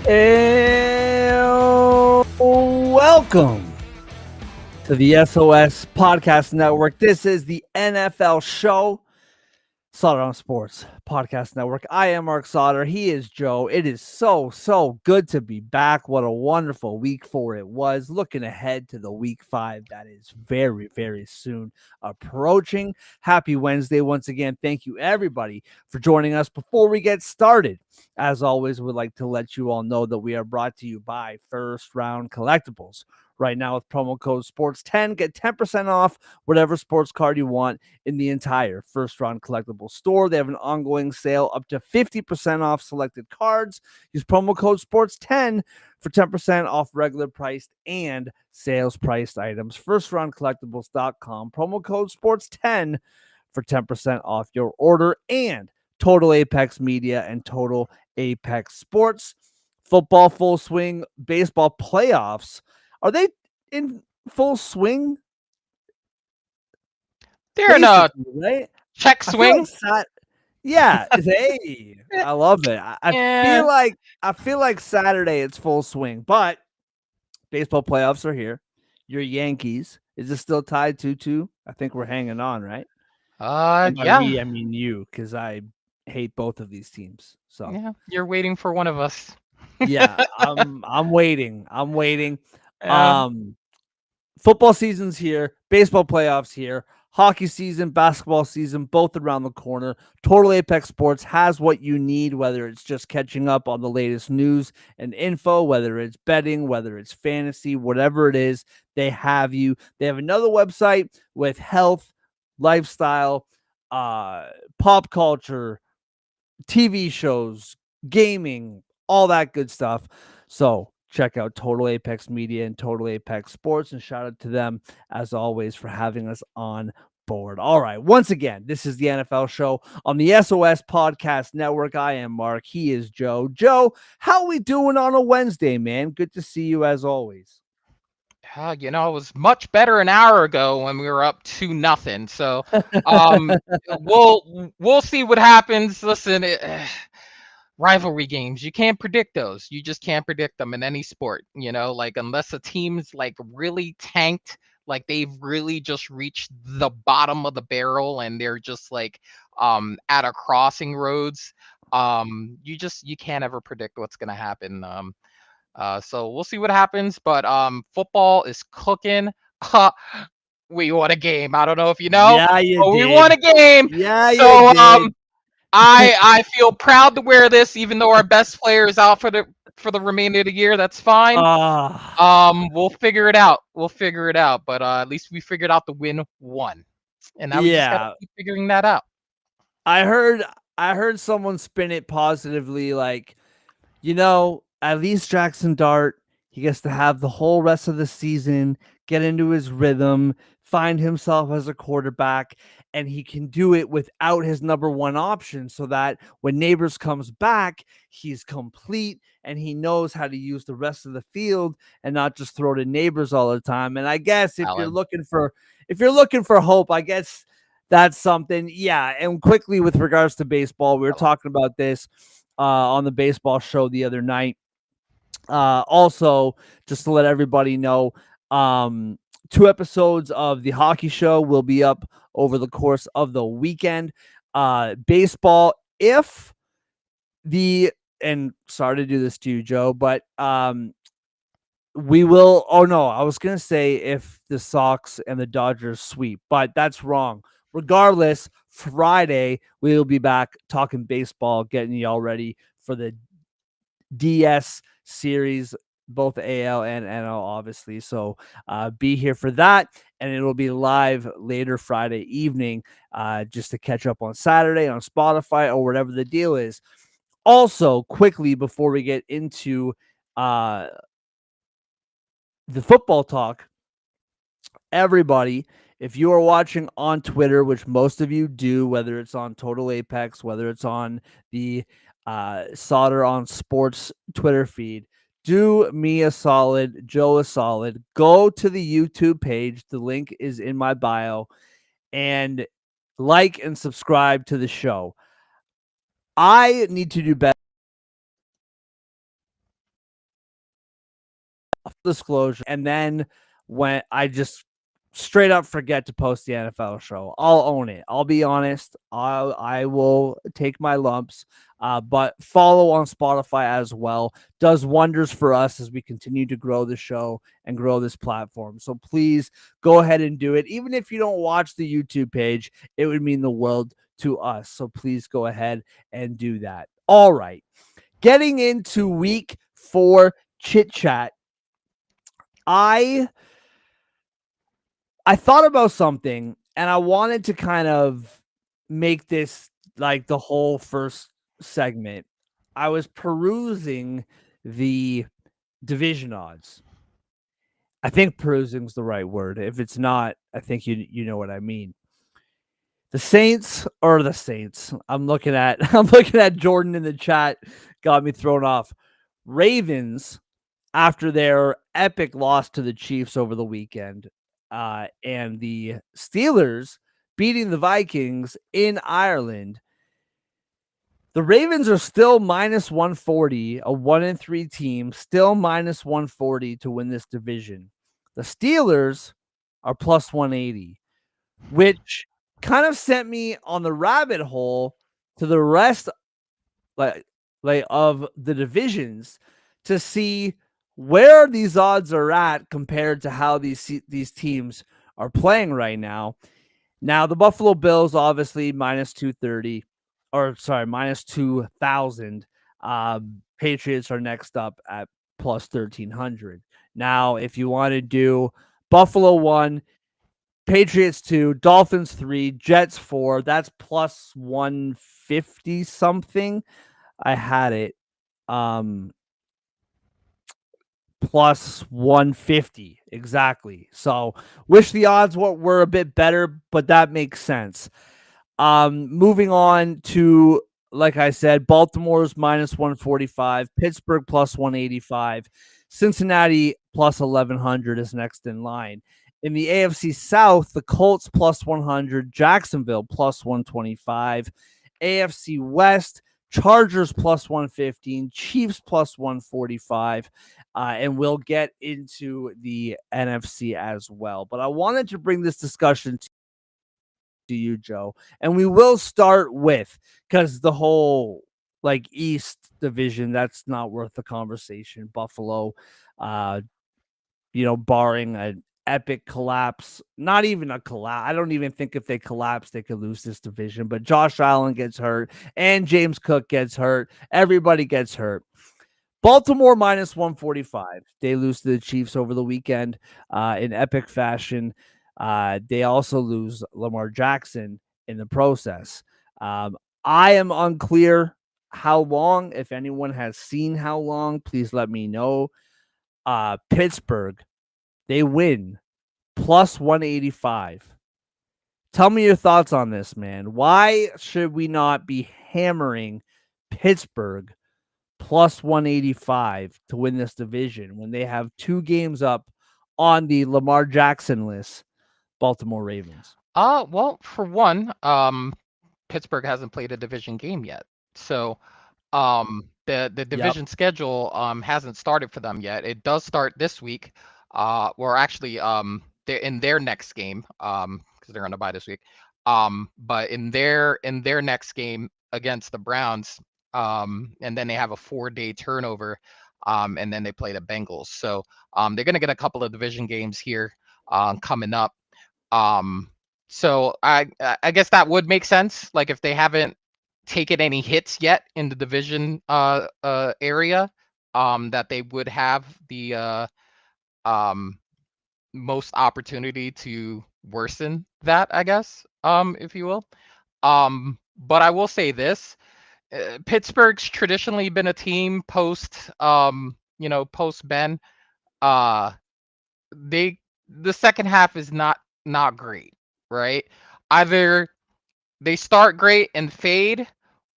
And welcome to the S.O.S Podcast Network. This is the NFL show, Sauter on Sports Podcast Network. I am Mark Sauter. He is Joe. It is so good to be back. What a wonderful week 4 it was. Looking ahead to the week 5 that is very soon approaching. Happy Wednesday once again. Thank you everybody for joining us. Before we get started, as always, we'd like to let you all know that we are brought to you by First Round Collectibles. Right now with promo code SPORTS10, get 10% off whatever sports card you want in the entire First Round Collectibles store. They have an ongoing sale up to 50% off selected cards. Use promo code SPORTS10 for 10% off regular priced and sales priced items. FirstRoundCollectibles.com, promo code SPORTS10 for 10% off your order. And Total Apex Media and Total Apex Sports. Football full swing, baseball playoffs. Are they in full swing? They're in a Right? check I feel swing. like hey, I love it. I Yeah. feel like Saturday it's full swing, but baseball playoffs are here. Your Yankees, is it still tied 2-2? I think we're hanging on, right? And by Yeah. we, I mean you, because I hate both of these teams. So Yeah. You're waiting for one of us. yeah, I'm waiting. I'm waiting. Yeah. Um, Football season's here, baseball playoffs here, hockey season, basketball season, both around the corner. Total Apex Sports has what you need, whether it's just catching up on the latest news and info, whether it's betting, whether it's fantasy, whatever it is, they have you. They have another website with health, lifestyle, pop culture, TV shows, gaming, all that good stuff. So check out Total Apex Media and Total Apex Sports, and shout out to them as always for having us on board. All right. Once again, this is the NFL show on the S.O.S Podcast Network. I am Mark. He is Joe. Joe, how we doing on a Wednesday, man? Good to see you as always. It was much better an hour ago when we were up 2-0. So, um, we'll see what happens. Listen, rivalry games, you can't predict those. You just can't predict them in any sport. Like unless a team's like really tanked, like they've really just reached the bottom of the barrel and they're just like at a crossing roads. You can't ever predict what's gonna happen. So we'll see what happens. But football is cooking. We won a game. I don't know if you know, Yeah, you but we won did. a game. Yeah, you So did. I feel proud to wear this, even though our best player is out for the remainder of the year. That's fine. We'll figure it out. We'll figure it out. But at least we figured out the win one, and now we just gotta Yeah. keep figuring that out. I heard someone spin it positively, like, at least Jackson Dart, he gets to have the whole rest of the season, get into his rhythm, find himself as a quarterback, and he can do it without his number one option so that when Neighbors comes back, he's complete and he knows how to use the rest of the field and not just throw to Neighbors all the time. And I guess Alan. if you're looking for hope, I guess that's something. Yeah, and quickly with regards to baseball, we were Hello. talking about this on the baseball show the other night. Also, just to let everybody know, 2 episodes of the hockey show will be up over the course of the weekend. Baseball, if the and sorry to do this to you, Joe, but we will. Oh no, I was gonna say if the Sox and the Dodgers sweep, but that's wrong. Regardless, Friday we will be back talking baseball, getting y'all ready for the DS series, both AL and NL, obviously. So be here for that. And it'll be live later Friday evening just to catch up on Saturday on Spotify or whatever the deal is. Also, quickly before we get into the football talk, everybody, if you are watching on Twitter, which most of you do, whether it's on Total Apex, whether it's on the Sauter on Sports Twitter feed, do me a solid, Joe a solid. Go to the YouTube page. The link is in my bio, and like and subscribe to the show. I need to do better disclosure, and then when I just straight up forget to post the NFL show, I'll own it. I'll be honest. I will take my lumps. But follow on Spotify as well. Does wonders for us as we continue to grow the show and grow this platform. So please go ahead and do it. Even if you don't watch the YouTube page, it would mean the world to us. So please go ahead and do that. All right. Getting into week 4 chit chat. I thought about something and I wanted to kind of make this like the whole first segment. I was perusing the division odds. I think perusing is the right word. If it's not, I think you know what I mean. The Saints or the Saints. I'm looking at Jordan in the chat. Got me thrown off. Ravens after their epic loss to the Chiefs over the weekend, and the Steelers beating the Vikings in Ireland. The Ravens are still minus 140, a 1-3 team, still minus 140 to win this division. The Steelers are plus 180, which kind of sent me on the rabbit hole to the rest like of the divisions to see where these odds are at compared to how these teams are playing right now. Now, the Buffalo Bills obviously minus 230, or sorry, minus 2,000. Patriots are next up at plus 1,300. Now, if you want to do Buffalo 1, Patriots 2, Dolphins 3, Jets 4, that's plus 150 something. I had it. Plus 150 exactly. So wish the odds were a bit better, but that makes sense. Moving on to, like I said, Baltimore's minus 145, Pittsburgh plus 185, Cincinnati plus 1100 is next in line. In the AFC South, the Colts plus 100, Jacksonville plus 125, AFC West, Chargers plus 115, Chiefs plus 145, and we'll get into the NFC as well. But I wanted to bring this discussion to you, Joe, and we will start with, because the whole like East division, that's not worth the conversation. Buffalo, barring an epic collapse, not even a collapse. I don't even think if they collapse, they could lose this division. But Josh Allen gets hurt and James Cook gets hurt. Everybody gets hurt. Baltimore minus 145. They lose to the Chiefs over the weekend in epic fashion. They also lose Lamar Jackson in the process. I am unclear how long. If anyone has seen how long, please let me know. Pittsburgh, they win plus 185. Tell me your thoughts on this, man. Why should we not be hammering Pittsburgh plus 185 to win this division when they have 2 games up on the Lamar Jackson-less Baltimore Ravens? Well, for one, Pittsburgh hasn't played a division game yet. So, the division schedule hasn't started for them yet. It does start this week. Or actually, they're in their next game, because they're on a bye this week. But in their next game against the Browns, and then they have a 4-day turnover, and then they play the Bengals. So, they're gonna get a couple of division games here, coming up. So I guess that would make sense. Like if they haven't taken any hits yet in the division area, that they would have the most opportunity to worsen that, I guess, if you will. But I will say this: Pittsburgh's traditionally been a team post Ben. Uh, the second half is not great, right? Either they start great and fade,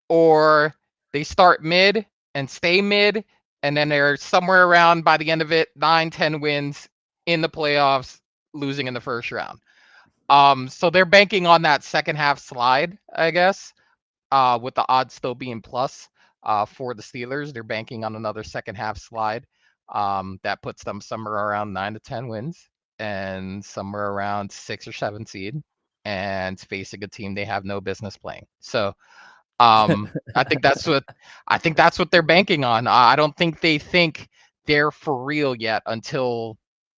or they start mid and stay mid, and then they're somewhere around by the end of it 9-10 wins in the playoffs, losing in the first round. So they're banking on that second half slide, I guess, with the odds still being plus for the Steelers. They're banking on another second half slide. That puts them somewhere around 9 to 10 wins and somewhere around 6 or 7 seed, and facing a team they have no business playing. So I think that's what they're banking on. I don't think they think they're for real yet until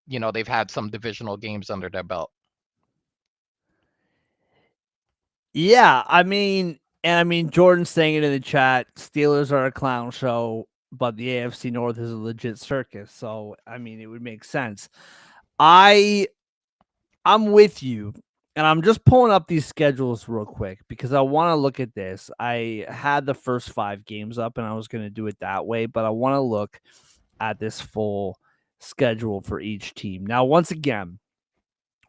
they've had some divisional games under their belt. Yeah, Jordan's saying it in the chat. Steelers are a clown show, but the AFC North is a legit circus. So it would make sense. I'm with you, and I'm just pulling up these schedules real quick because I want to look at this. I had the first 5 games up, and I was going to do it that way, but I want to look at this full schedule for each team. Now, once again,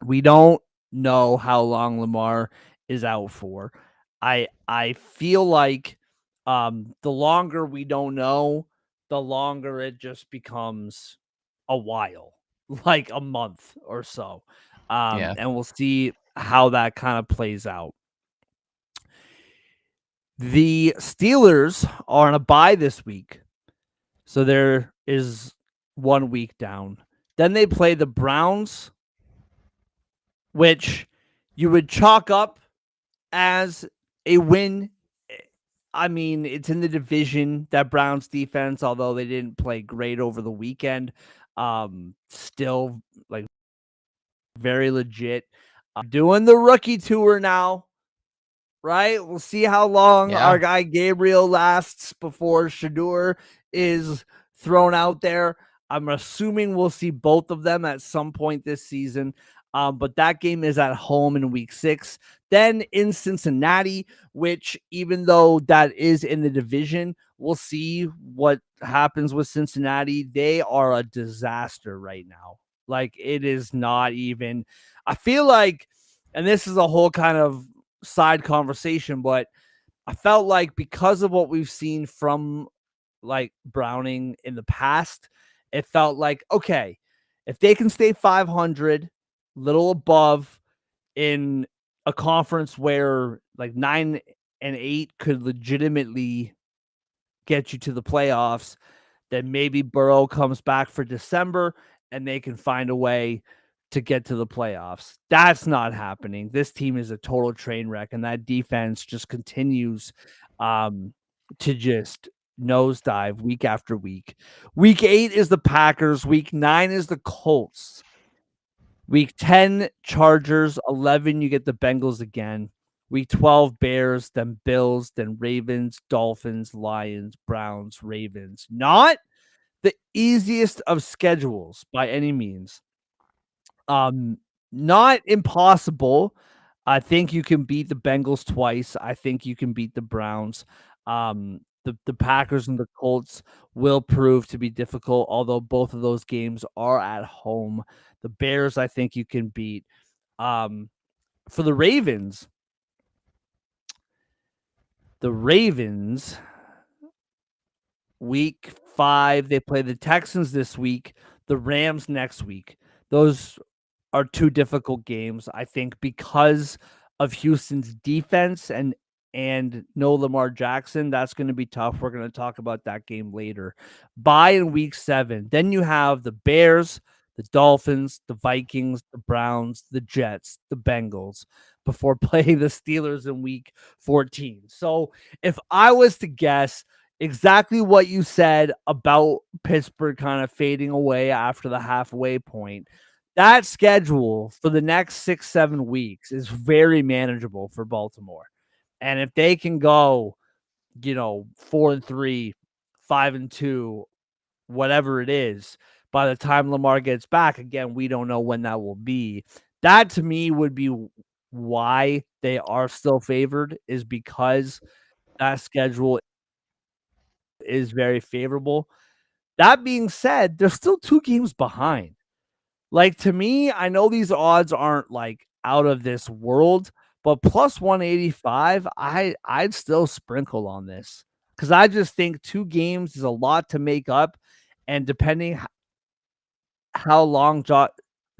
we don't know how long Lamar is out for. I feel like the longer we don't know, the longer it just becomes a while, like a month or so. Yeah. And we'll see how that kind of plays out. The Steelers are on a bye this week, so there is 1 week down. Then they play the Browns, which you would chalk up as a win. It's in the division. That Browns defense, although they didn't play great over the weekend, still like very legit. Doing the rookie tour now, right? We'll see how long our Yeah. guy Gabriel lasts before Shadur is thrown out there. I'm assuming we'll see both of them at some point this season. But that game is at home in week 6. Then in Cincinnati, which even though that is in the division, we'll see what happens with Cincinnati. They are a disaster right now. Like, it is not even, I feel like, and this is a whole kind of side conversation, but I felt like because of what we've seen from like Browning in the past, it felt like, okay, if they can stay 500, little above in a conference where like 9-8 could legitimately get you to the playoffs, then maybe Burrow comes back for December and they can find a way to get to the playoffs. That's not happening. This team is a total train wreck, and that defense just continues to just nosedive week after week. Week 8 is the Packers. Week 9 is the Colts. Week 10, Chargers. 11, you get the Bengals again. Week 12, Bears, then Bills, then Ravens, Dolphins, Lions, Browns, Ravens. Not the easiest of schedules by any means. Not impossible. I think you can beat the Bengals twice. I think you can beat the Browns. The Packers and the Colts will prove to be difficult, although both of those games are at home. The Bears, I think you can beat. For the Ravens, week 5, they play the Texans this week, the Rams next week. Those are 2 difficult games, I think, because of Houston's defense and no Lamar Jackson. That's going to be tough. We're going to talk about that game later. Bye in week 7. Then you have the Bears, the Dolphins, the Vikings, the Browns, the Jets, the Bengals before playing the Steelers in week 14. So if I was to guess exactly what you said about Pittsburgh kind of fading away after the halfway point, that schedule for the next 6-7 weeks is very manageable for Baltimore. And if they can go, 4-3, 5-2, whatever it is, by the time Lamar gets back, again, we don't know when that will be. That to me would be why they are still favored, is because that schedule is very favorable. That being said, they're still 2 games behind. Like, to me, I know these odds aren't like out of this world, but plus 185, I'd still sprinkle on this because I just think 2 games is a lot to make up, and depending how long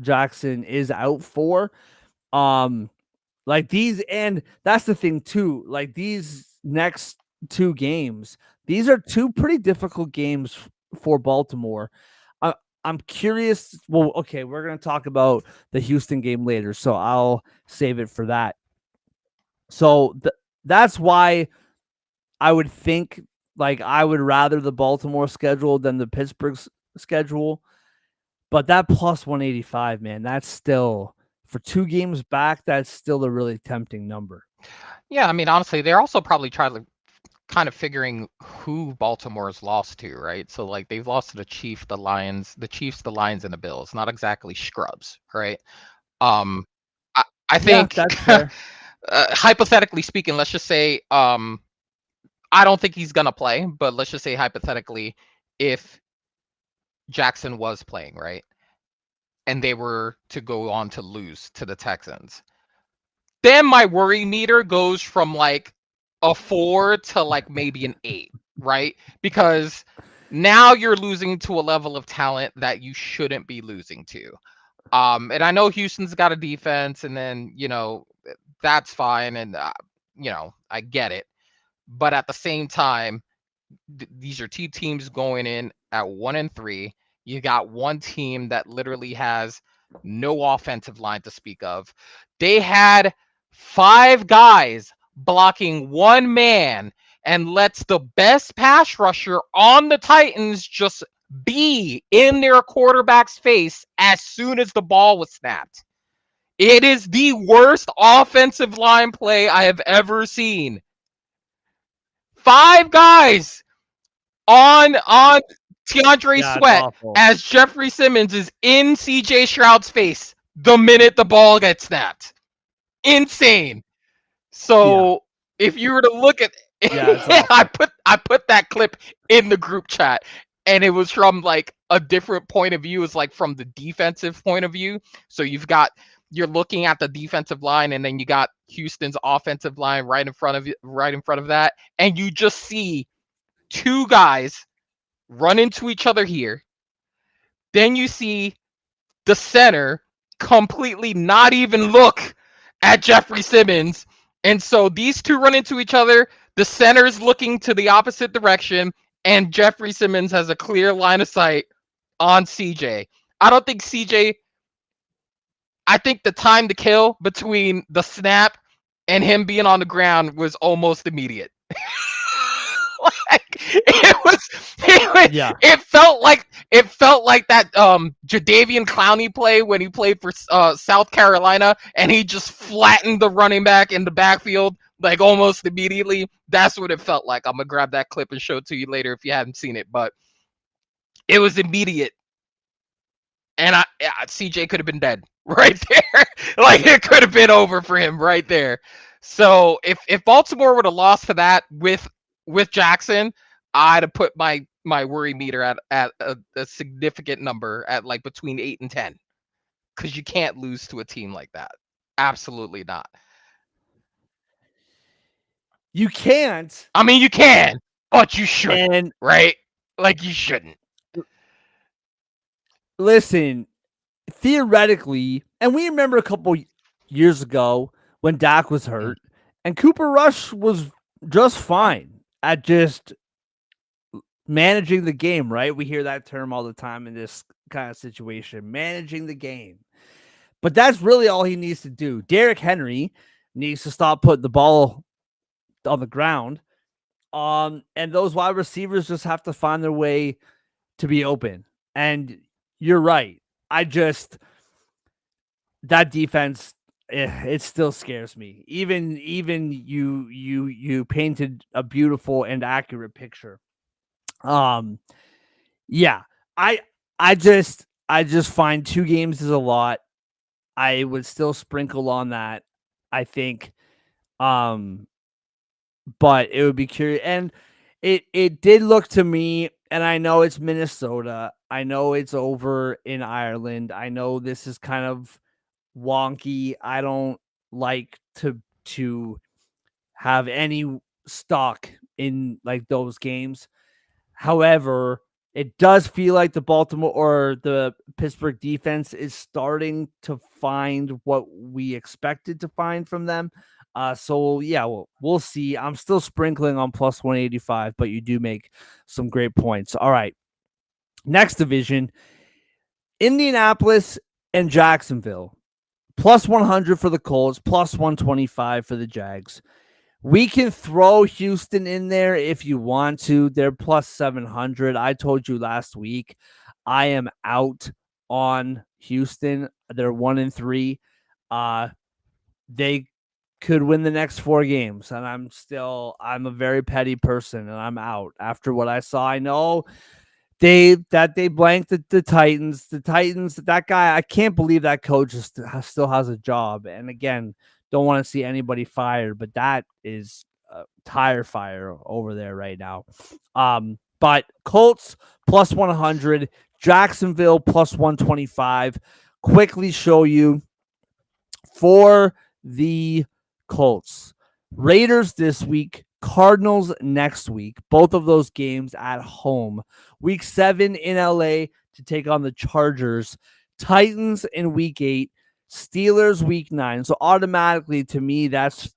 Jackson is out for, like these, and that's the thing too. Like these next 2 games, these are 2 pretty difficult games for Baltimore. I'm curious. Well, okay, we're gonna talk about the Houston game later, so I'll save it for that. So that's why I would think like I would rather the Baltimore schedule than the Pittsburgh schedule. But that plus 185, man, that's still for 2 games back. That's still a really tempting number. Yeah, I mean, honestly, they're also probably trying to kind of figuring who Baltimore's lost to, right? So like they've lost to the Chiefs, the Lions, and the Bills. Not exactly scrubs, right? Um, I Yeah, think that's fair. hypothetically speaking, let's just say I don't think he's gonna play, but let's just say hypothetically, if Jackson was playing, right, and they were to go on to lose to the Texans, then my worry meter goes from like a 4 to like maybe an 8, right? Because now you're losing to a level of talent that you shouldn't be losing to. And I know Houston's got a defense, and then that's fine, and I get it. But at the same time, these are two teams going in at 1-3. You got one team that literally has no offensive line to speak of. They had 5 guys blocking one man and lets the best pass rusher on the Titans just be in their quarterback's face as soon as the ball was snapped. It is the worst offensive line play I have ever seen. 5 guys on DeAndre Yeah, it's Sweat awful. as Jeffrey Simmons is in CJ Stroud's face the minute the ball gets snapped. Insane. Yeah, So if you were to look at yeah, it's I awful. put that clip in the group chat, and it was from like a different point of view. It's like from the defensive point of view. So you're looking at the defensive line, and then you got Houston's offensive line right in front of you, right in front of that, and you just see 2 guys run into each other here. Then you see the center completely not even look at Jeffrey Simmons. And so these two run into each other. The center's looking to the opposite direction, and Jeffrey Simmons has a clear line of sight on CJ. I don't think CJ, I think the time to kill between the snap and him being on the ground was almost immediate. Like Yeah, it felt like that Jadeveon Clowney play when he played for South Carolina, and he just flattened the running back in the backfield like almost immediately. That's what it felt like. I'm gonna grab that clip and show it to you later if you haven't seen it, but it was immediate, and CJ could have been dead right there. Like it could have been over for him right there. So if Baltimore would have lost to that with Jackson, I'd have put my worry meter at a significant number at like between 8 and 10, because you can't lose to a team like that. Absolutely not. you can't. I mean, you can, but you shouldn't, And right? Like you shouldn't. listen, theoretically, and we remember a couple years ago when Dak was Mm. hurt, and Cooper Rush was just fine at just managing the game, right? We hear that term all the time in this kind of situation, managing the game. But that's really all he needs to do. Derrick Henry needs to stop putting the ball on the ground. And those wide receivers just have to find their way to be open. And you're right. I just that defense, it still scares me. Even you painted a beautiful and accurate picture. Um, yeah, I I just find 2 games is a lot. I would still sprinkle on that. I think, um, but it would be curious, and it did look to me, and I know it's Minnesota. I know it's over in Ireland. I know this is kind of wonky. I don't like to have any stock in like those games. However, it does feel like the Baltimore or the Pittsburgh defense is starting to find what we expected to find from them. So yeah, we'll see. I'm still sprinkling on plus 185, but you do make some great points. All right, next division, Indianapolis and Jacksonville. Plus 100 for the Colts, plus 125 for the Jags. We can throw Houston in there if you want to. They're plus 700. I told you last week I am out on Houston. They're 1-3. They could win the next 4 games, and I'm a very petty person, and I'm out after what I saw. I know they blanked the Titans. The Titans, that guy, I can't believe that coach still has a job. And again, don't want to see anybody fired, but that is a tire fire over there right now. But Colts plus 100, Jacksonville plus 125. Quickly show you for the Colts. Raiders this week, Cardinals next week. Both of those games at home. Week 7 in LA to take on the Chargers. Titans in week 8. Steelers week 9. So automatically to me, that's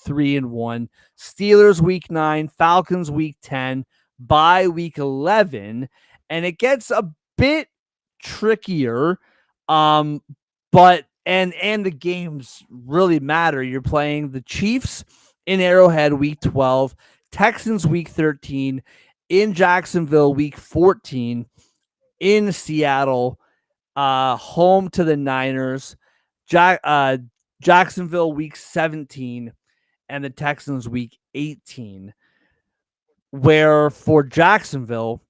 3-1. Steelers week 9. Falcons week 10. Bye week 11. And it gets a bit trickier. But and the games really matter. You're playing the Chiefs in Arrowhead week 12, Texans week 13, in Jacksonville week 14, in Seattle, home to the Niners, Jacksonville week 17, and the Texans week 18. Where for Jacksonville,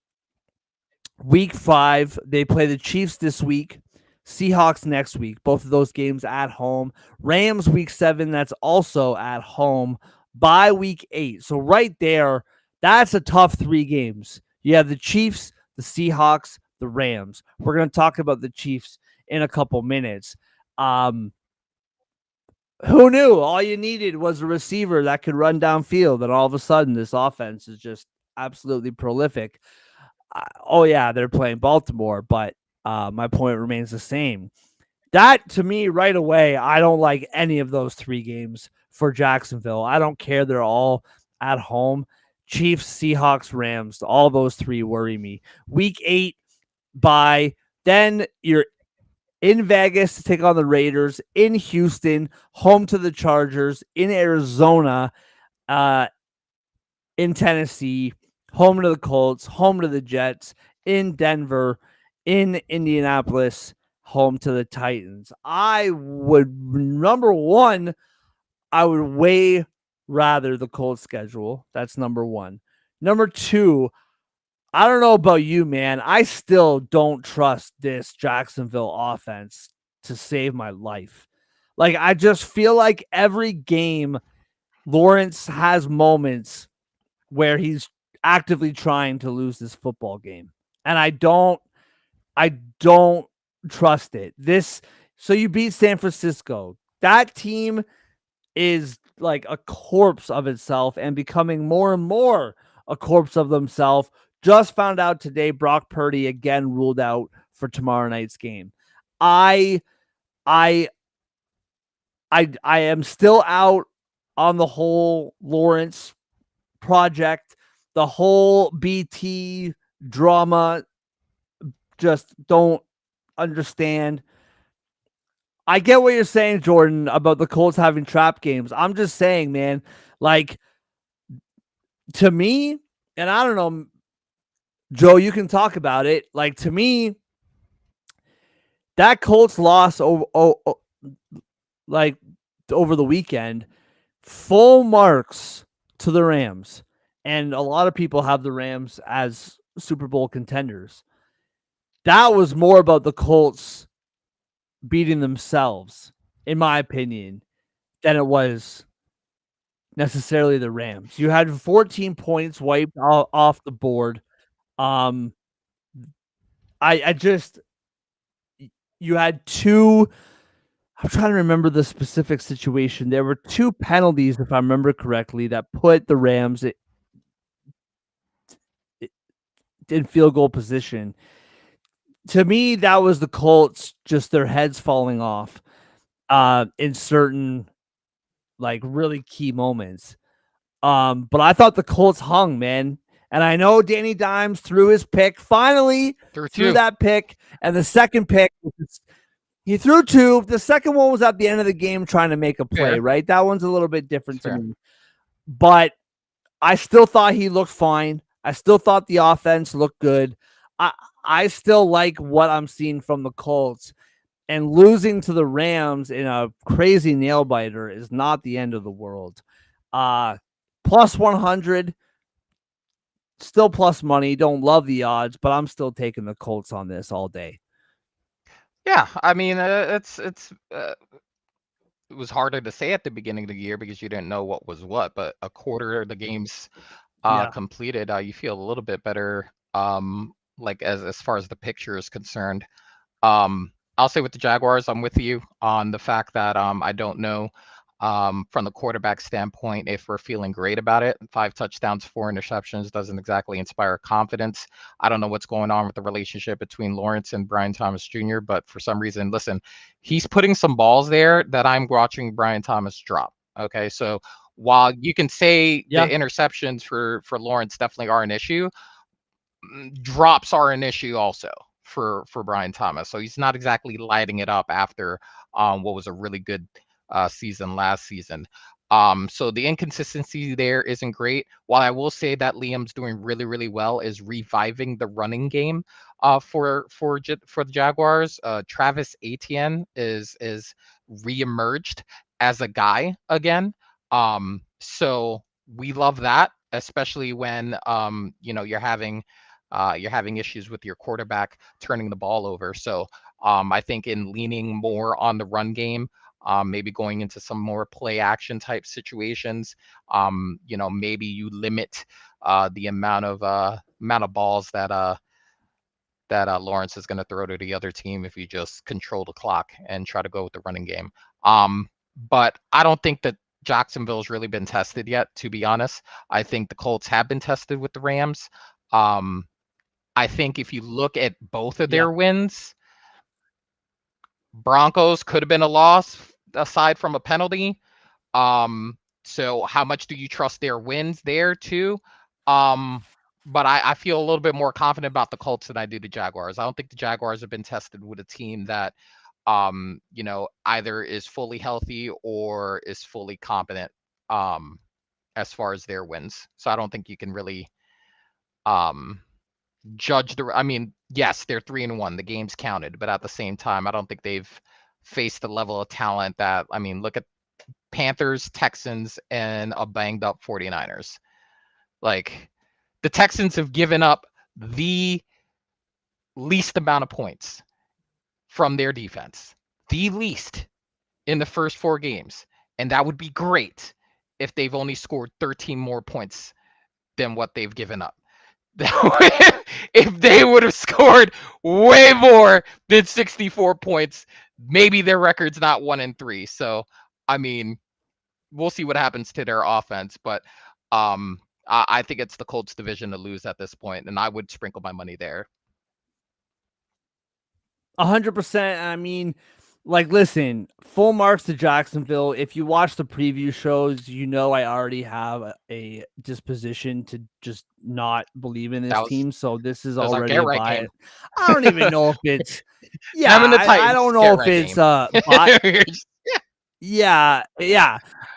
week 5, they play the Chiefs this week, Seahawks next week, both of those games at home. Rams week 7, that's also at home. By week 8. So right there, that's a tough 3 games. You have the Chiefs, the Seahawks, the Rams. We're going to talk about the Chiefs in a couple minutes. Who knew? All you needed was a receiver that could run downfield, and all of a sudden this offense is just absolutely prolific. Yeah, they're playing Baltimore, but my point remains the same. That, to me, right away, I don't like any of those 3 games for Jacksonville. I don't care. They're all at home. Chiefs, Seahawks, Rams, all those 3 worry me. Week 8, bye. Then you're in Vegas to take on the Raiders, in Houston, home to the Chargers, in Arizona, in Tennessee, home to the Colts, home to the Jets, in Denver, in Indianapolis, home to the Titans. Number one, I would way rather the Colts schedule. That's number one. Number 2, I don't know about you, man. I still don't trust this Jacksonville offense to save my life. Like, I just feel like every game, Lawrence has moments where he's actively trying to lose this football game. And I don't trust it. So you beat San Francisco. That team is like a corpse of itself and becoming more and more a corpse of themselves. Just found out today Brock Purdy again ruled out for tomorrow night's game. I am still out on the whole Lawrence project, the whole BT drama. Just don't understand. I get what you're saying, Jordan, about the Colts having trap games. I'm just saying, man, like, to me, and I don't know, Joe, you can talk about it. Like, to me, that Colts loss over the weekend, full marks to the Rams. And a lot of people have the Rams as Super Bowl contenders. That was more about the Colts beating themselves, in my opinion, than it was necessarily the Rams. You had 14 points wiped off the board. You had 2. I'm trying to remember the specific situation. There were 2 penalties, if I remember correctly, that put the Rams in field goal position. To me, that was the Colts, just their heads falling off in certain, like, really key moments. But I thought the Colts hung, man. And I know Danny Dimes threw his pick, finally Through threw two. that pick. And the second pick, he threw two. The second one was at the end of the game trying to make a play, Fair. right? That one's a little bit different to Fair. me. But I still thought he looked fine. I still thought the offense looked good. I still like what I'm seeing from the Colts. And losing to the Rams in a crazy nail biter is not the end of the world. Plus 100, still plus money. Don't love the odds, but I'm still taking the Colts on this all day. Yeah, I mean, it was harder to say at the beginning of the year because you didn't know what was what, but a quarter of the games Yeah. completed, you feel a little bit better, like as far as the picture is concerned. I'll say with the Jaguars, I'm with you on the fact that I don't know from the quarterback standpoint if we're feeling great about it. 5 touchdowns, 4 interceptions doesn't exactly inspire confidence. I don't know what's going on with the relationship between Lawrence and Brian Thomas Jr., but for some reason, listen, he's putting some balls there that I'm watching Brian Thomas drop. Okay, so while you can say the Yeah. interceptions for Lawrence definitely are an issue, drops are an issue also for Brian Thomas. So he's not exactly lighting it up after what was a really good season last season. So the inconsistency there isn't great. While I will say that Liam's doing really, really well is reviving the running game for the Jaguars. Travis Etienne is reemerged as a guy again. So we love that, especially when you're having issues with your quarterback turning the ball over. So I think in leaning more on the run game, maybe going into some more play action type situations, maybe you limit the amount of balls that Lawrence is going to throw to the other team if you just control the clock and try to go with the running game. But I don't think that Jacksonville's really been tested yet, to be honest. I think the Colts have been tested with the Rams. I think if you look at both of Yeah. their wins, Broncos could have been a loss aside from a penalty. So how much do you trust their wins there too? But I feel a little bit more confident about the Colts than I do the Jaguars. I don't think the Jaguars have been tested with a team that either is fully healthy or is fully competent as far as their wins. So I don't think you can really judge I mean, yes, they're 3-1. The game's counted, but at the same time, I don't think they've faced the level of talent that look at Panthers, Texans, and a banged up 49ers. Like the Texans have given up the least amount of points from their defense. The least in the first 4 games. And that would be great if they've only scored 13 more points than what they've given up. If they would have scored way more than 64 points, maybe their record's not 1-3. So, I mean, we'll see what happens to their offense, but I think it's the Colts division to lose at this point, and I would sprinkle my money there. 100%. I mean, like, listen, full marks to Jacksonville. If you watch the preview shows, I already have a disposition to just not believe in this team. So this is our already get a right bias. game. I don't even know if it's Them and the I Titans, don't get know if right it's game. yeah.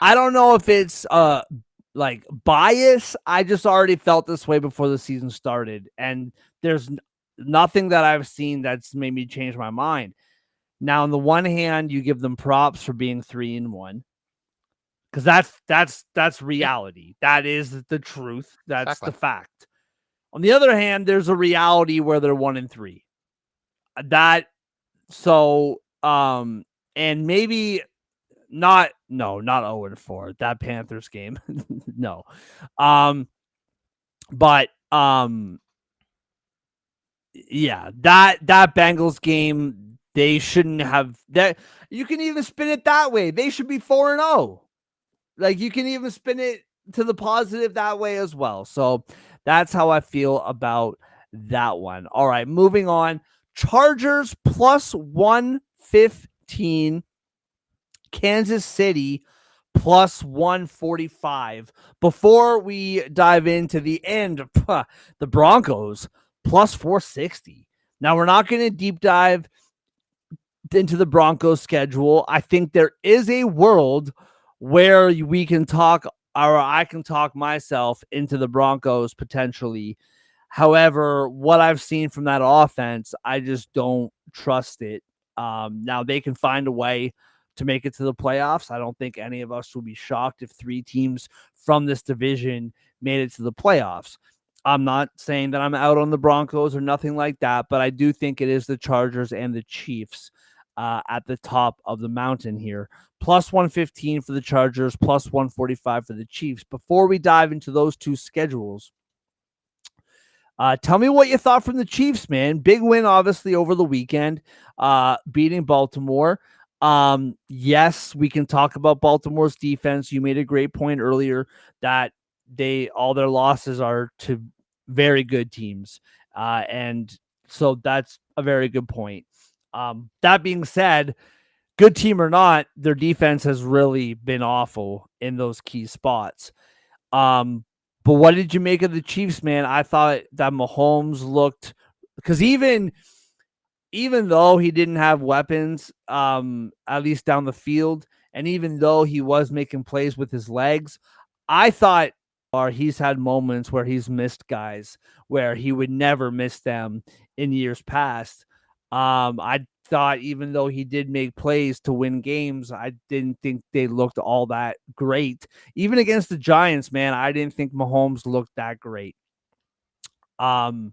I don't know if it's like bias. I just already felt this way before the season started, and there's nothing that I've seen that's made me change my mind. Now, on the one hand, you give them props for being 3-1 because that's reality. That is the truth. That's Exactly. the fact. On the other hand, there's a reality where they're 1-3. And maybe not 0-4. That Panthers game, no. But yeah, that Bengals game, they shouldn't have that. You can even spin it that way. They should be 4-0. Like, you can even spin it to the positive that way as well. So that's how I feel about that one. All right, moving on. Chargers plus 115. Kansas City plus 145. Before we dive into the end, the Broncos plus 460. Now, we're not going to deep dive into the Broncos schedule. I think there is a world where we can talk, or I can talk myself into the Broncos potentially. However, what I've seen from that offense, I just don't trust it. Now they can find a way to make it to the playoffs. I don't think any of us will be shocked if 3 teams from this division made it to the playoffs. I'm not saying that I'm out on the Broncos or nothing like that, but I do think it is the Chargers and the Chiefs at the top of the mountain here. Plus 115 for the Chargers, plus 145 for the Chiefs. Before we dive into those two schedules, tell me what you thought from the Chiefs, man. Big win, obviously, over the weekend, beating Baltimore. Yes, we can talk about Baltimore's defense. You made a great point earlier that all their losses are to very good teams. And so that's a very good point. That being said, good team or not, their defense has really been awful in those key spots. But what did you make of the Chiefs, man? I thought that Mahomes looked, because even though he didn't have weapons, at least down the field, and even though he was making plays with his legs, I thought he's had moments where he's missed guys where he would never miss them in years past. I thought even though he did make plays to win games, I didn't think they looked all that great. Even against the Giants, man, I didn't think Mahomes looked that great. Tell me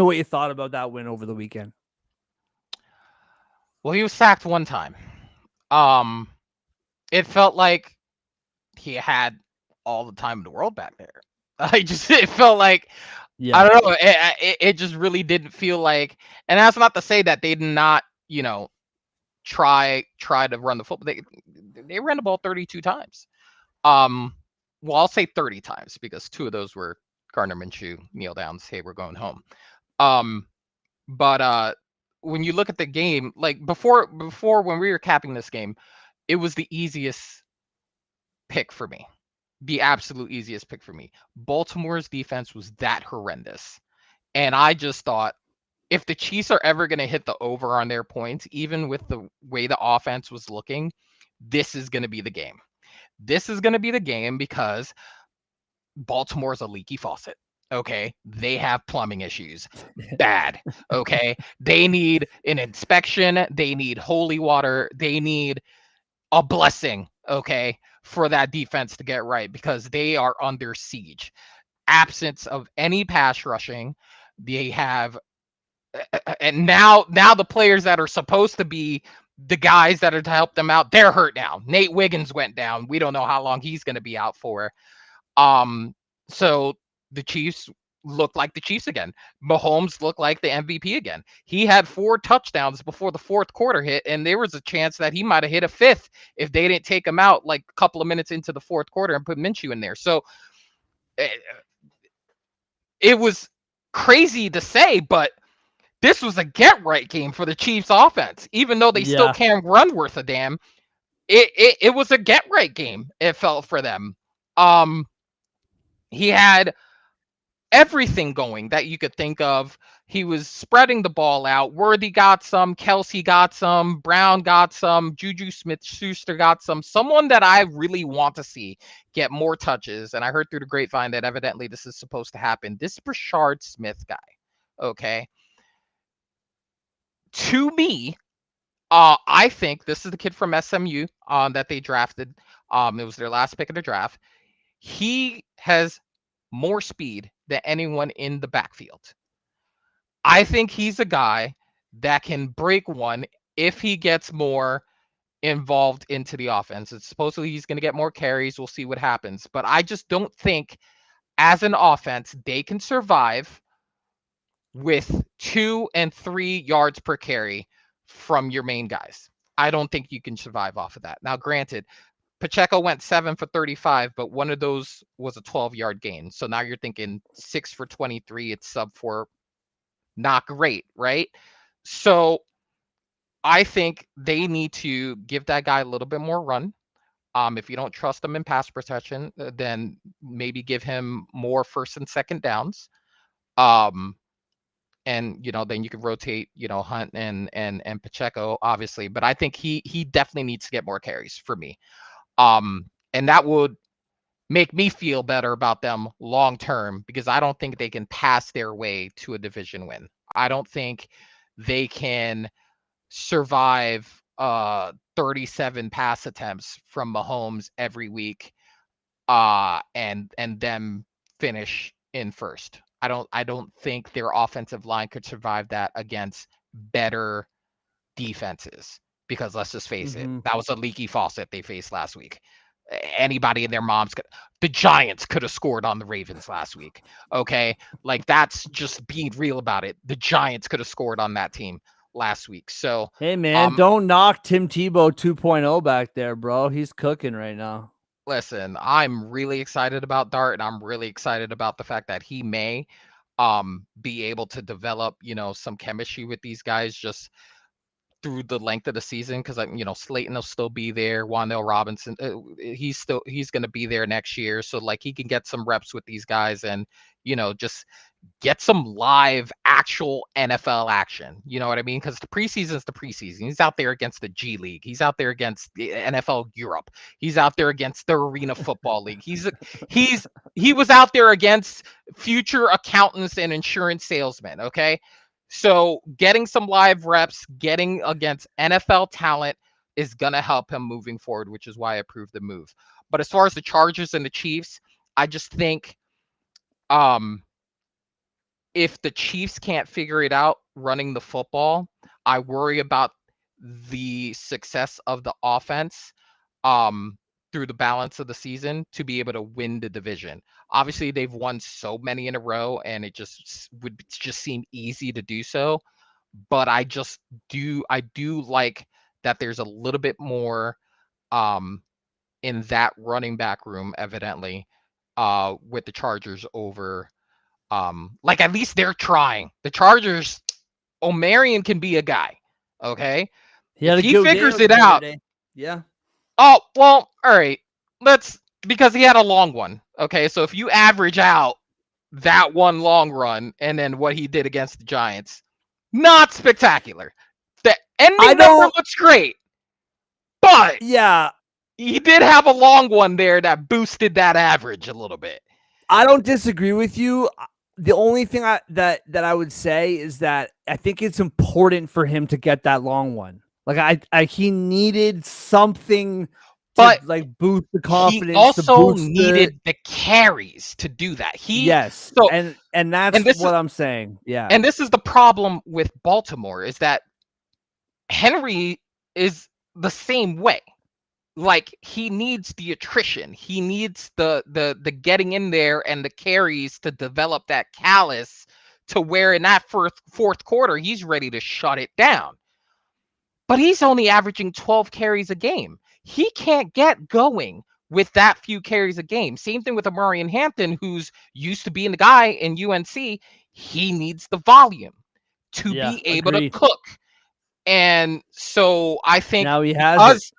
what you thought about that win over the weekend. Well, he was sacked one time. Um, it felt like he had all the time in the world back there. It felt like, I Yeah. don't know. It just really didn't feel like, and that's not to say that they did not, try to run the football. They ran the ball 32 times. Well, I'll say 30 times because 2 of those were Gardner Minshew kneel downs. Hey, we're going home. But when you look at the game, like before when we were capping this game, it was the easiest pick for me. The absolute easiest pick for me. Baltimore's defense was that horrendous. And I just thought if the Chiefs are ever going to hit the over on their points, even with the way the offense was looking, this is going to be the game. This is going to be the game because Baltimore's a leaky faucet. Okay. They have plumbing issues. Bad. Okay. They need an inspection. They need holy water. They need a blessing. Okay. For that defense to get right because they are under siege. Absence of any pass rushing. They have, and now the players that are supposed to be the guys that are to help them out, they're hurt now. Nate Wiggins went down. We don't know how long he's going to be out for. So the Chiefs look like the Chiefs again. Mahomes looked like the MVP again. He had 4 touchdowns before the 4th quarter hit, and there was a chance that he might have hit a 5th if they didn't take him out like a couple of minutes into the 4th quarter and put Minshew in there. So it was crazy to say, but this was a get-right game for the Chiefs offense. Even though they still Yeah. can't run worth a damn, it was a get-right game, it felt for them. He had everything going that you could think of. He was spreading the ball out. Worthy got some, Kelsey got some, Brown got some, Juju Smith-Schuster got some. Someone that I really want to see get more touches, and I heard through the grapevine that evidently this is supposed to happen. This Brashard Smith guy, okay? To me, I think this is the kid from SMU that they drafted. It was their last pick of the draft. He has more speed than anyone in the backfield. I think he's a guy that can break one if he gets more involved into the offense. It's supposedly he's going to get more carries. We'll see what happens. But I just don't think as an offense they can survive with 2 and 3 yards per carry from your main guys. I don't think you can survive off of that. Now, granted, Pacheco went 7 for 35, but one of those was a 12-yard gain. So now you're thinking 6 for 23. It's sub 4. Not great, right? So I think they need to give that guy a little bit more run. If you don't trust him in pass protection, then maybe give him more first and second downs. Um, and then you can rotate, Hunt and Pacheco, obviously. But I think he definitely needs to get more carries for me. And that would make me feel better about them long term, because I don't think they can pass their way to a division win. I don't think they can survive 37 pass attempts from Mahomes every week, and them finish in first. I don't think their offensive line could survive that against better defenses, because let's just face it, Mm-hmm. that was a leaky faucet they faced last week. Anybody and their moms could, the Giants could have scored on the Ravens last week. Okay. Like, that's just being real about it. The Giants could have scored on that team last week. So, Hey, man, don't knock Tim Tebow 2.0 back there, bro. He's cooking right now. listen, I'm really excited about Dart, and I'm really excited about the fact that he may be able to develop, some chemistry with these guys just through the length of the season, because Slayton will still be there. Wan'Dale Robinson, he's going to be there next year, so like he can get some reps with these guys, and just get some live actual NFL action. You know what I mean? Because the preseason is the preseason. He's out there against the G League. He's out there against the NFL Europe. He's out there against the Arena Football League. He was out there against future accountants and insurance salesmen. Okay. So getting some live reps, getting against NFL talent is going to help him moving forward, which is why I approved the move. But as far as the Chargers and the Chiefs, I just think if the Chiefs can't figure it out running the football, I worry about the success of the offense through the balance of the season to be able to win the division. Obviously, they've won so many in a row, and it would just seem easy to do so. But I do like that there's a little bit more in that running back room, evidently, with the Chargers over. Like, at least they're trying. The Chargers, O'Marion can be a guy. Okay. He If had a he good figures day it the other out. day. Yeah. Oh, well, all right. Because he had a long one. Okay. So if you average out that one long run and then what he did against the Giants, not spectacular. The ending number looks great, but yeah, he did have a long one there that boosted that average a little bit. I don't disagree with you. The only thing that I would say is that I think it's important for him to get that long one. Like he needed something to like boost the confidence. He also needed the carries to do that. Yes, and that's what I'm saying. Yeah, and this is the problem with Baltimore, is that Henry is the same way. Like, he needs the attrition. He needs the getting in there and the carries to develop that callus to where in that fourth quarter he's ready to shut it down. But he's only averaging 12 carries a game. He can't get going with that few carries a game. Same thing with Amari and Hampton, who's used to being the guy in UNC. He needs the volume to be able to cook. And so I think now he has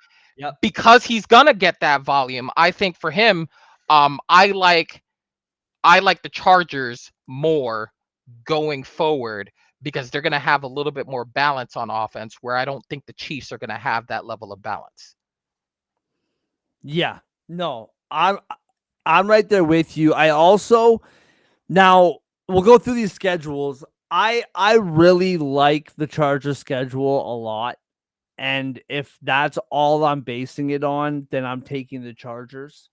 because he's gonna get that volume, I think for him, I like the Chargers more going forward, because they're gonna have a little bit more balance on offense, where I don't think the Chiefs are gonna have that level of balance. Yeah, no, I'm right there with you. I also, now we'll go through these schedules. I really like the Chargers schedule a lot. And if that's all I'm basing it on, then I'm taking the Chargers.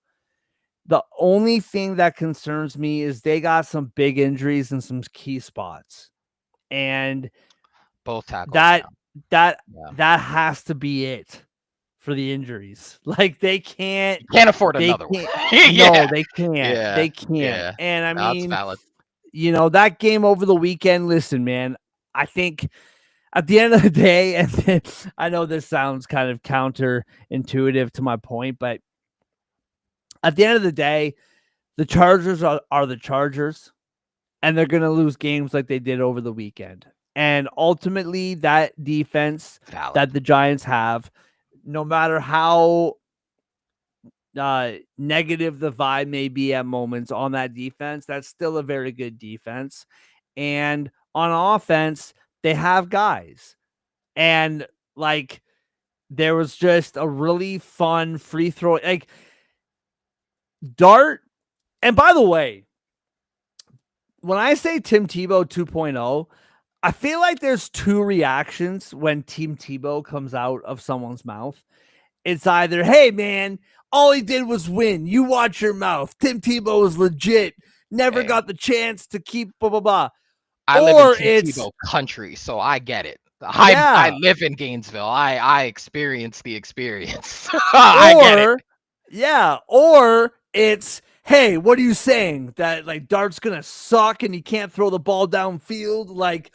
The only thing that concerns me is they got some big injuries in some key spots. And both tackles that has to be it for the injuries. Like, they can't afford another one. No, they can't. Yeah. They can't. Yeah. And I mean, valid. That game over the weekend, listen, man, I think at the end of the day, and I know this sounds kind of counterintuitive to my point, but at the end of the day, the Chargers are the Chargers, and they're going to lose games like they did over the weekend. And ultimately, that defense that the Giants have, no matter how negative the vibe may be at moments on that defense, that's still a very good defense. And on offense, they have guys. And like there was just a really fun free throw. Like Dart. And by the way, when I say Tim Tebow 2.0, I feel like there's two reactions when Tim Tebow comes out of someone's mouth. It's either, hey, man, all he did was win. You watch your mouth. Tim Tebow is legit. Never Hey, got the chance to keep blah, blah, blah. I live in Or Tim it's, Tebow country, so I get it. I yeah. live in Gainesville. I experience the experience. I get it. Or it's, hey, what are you saying? That like Dart's going to suck and he can't throw the ball downfield? Like,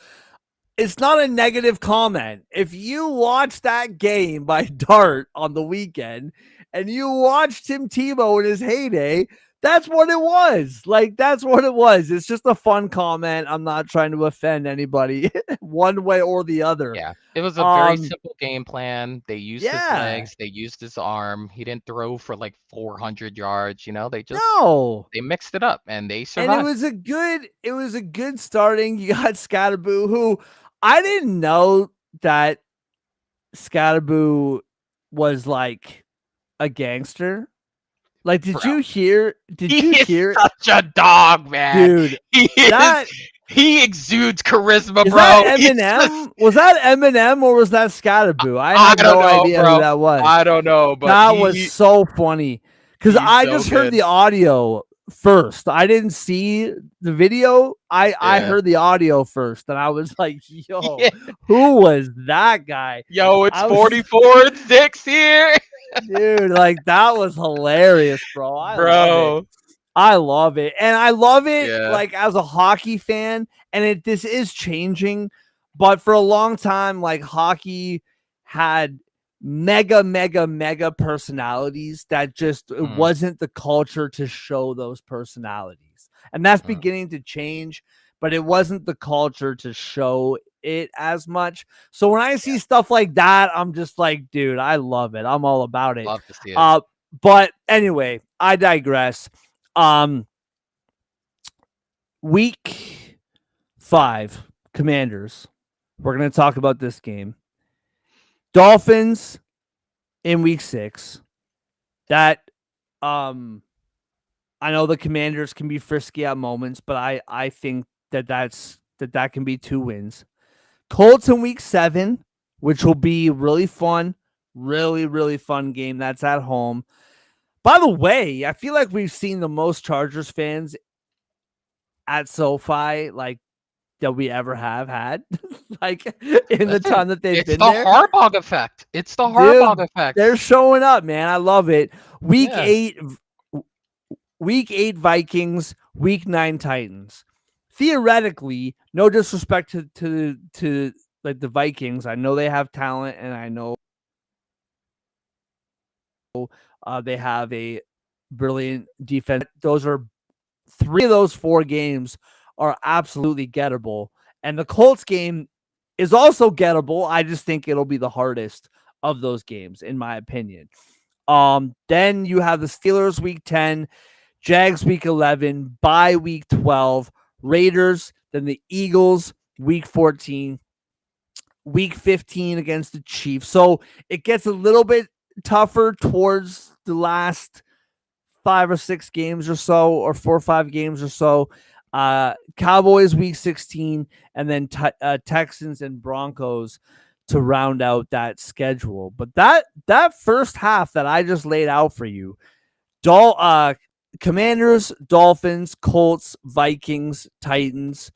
it's not a negative comment. If you watch that game by Dart on the weekend and you watched Tim Tebow in his heyday, that's what it was. Like, that's what it was. It's just a fun comment. I'm not trying to offend anybody one way or the other. Yeah, it was a very simple game plan. They used his Yeah. legs, they used his arm. He didn't throw for like 400 yards, they just No. they mixed it up and they And survived. it was a good starting. You got Scatterboo, who I didn't know that Scatterboo was like a gangster. Like, did Bro, you hear? Did you he is hear, such a dog, man. dude? That He exudes charisma, is bro. that He's just, Eminem? Was that Eminem or was that Scatterboo? I I had don't no know, idea who bro. that was. I don't know, but That was so funny because he's I so just heard good. the audio first. I didn't see the video. I Yeah. heard the audio first, and I was like, "Yo, Yeah. who was that guy?" Yo, it's I was 44-6 here. dude, like that was hilarious, bro. I love it. Bro. I love it. And I love it Yeah. like as a hockey fan. And this is changing. But for a long time, like hockey had mega, mega, mega personalities that just it Mm, wasn't the culture to show those personalities. And that's mm, beginning to change, but it wasn't the culture to show it as much. So when I yeah, see stuff like that, I'm just like, dude, I love it. I'm all about it. love to see it. Uh, but anyway, I digress. Um, week 5, Commanders. We're gonna talk about this game. Dolphins in week 6. That I know the Commanders can be frisky at moments, but I think that can be 2 wins. Colts in week 7, which will be really fun, really really fun game. That's at home. By the way, I feel like we've seen the most Chargers fans at SoFi like that we ever have had, like in the Listen, time that they've it's been the there. Harbaugh effect. It's the Harbaugh Dude, effect. they're showing up, man. I love it. Week Yeah. 8, week 8 Vikings, week 9 Titans. Theoretically, no disrespect to like the Vikings. I know they have talent, and I know they have a brilliant defense. Those are 3 of those 4 games are absolutely gettable. And the Colts game is also gettable. I just think it'll be the hardest of those games, in my opinion. Then you have the Steelers week 10, Jags week 11, bye week 12, Raiders, then the Eagles week 14, week 15 against the Chiefs. So it gets a little bit tougher towards the last 5 or 6 games or so, or 4 or 5 games or so. Cowboys week 16, and then Texans and Broncos to round out that schedule. But that first half that I just laid out for you, Commanders, Dolphins, Colts, Vikings, Titans,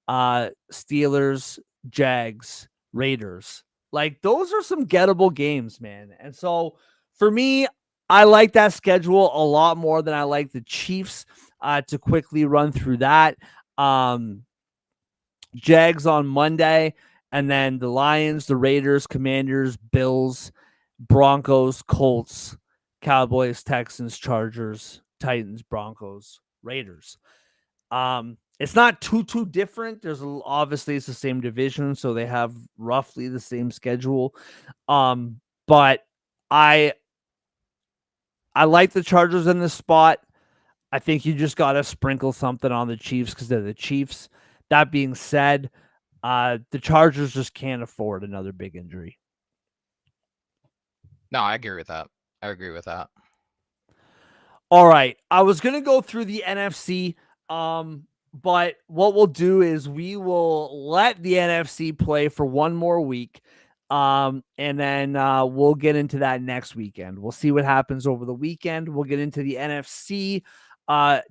Steelers, Jags, Raiders. Like those are some gettable games, man. And so for me, I like that schedule a lot more than I like the Chiefs. To quickly run through that, Jags on Monday, and then the Lions, the Raiders, Commanders, Bills, Broncos, Colts, Cowboys, Texans, Chargers, Titans, Broncos, Raiders. It's not too different. Obviously it's the same division, so they have roughly the same schedule. But I I like the Chargers in this spot. I think you just got to sprinkle something on the Chiefs because they're the Chiefs. That being said, the Chargers just can't afford another big injury. No, I agree with that. I agree with that. All right. I was going to go through the NFC, but what we'll do is we will let the NFC play for one more week. And then we'll get into that next weekend. We'll see what happens over the weekend. We'll get into the NFC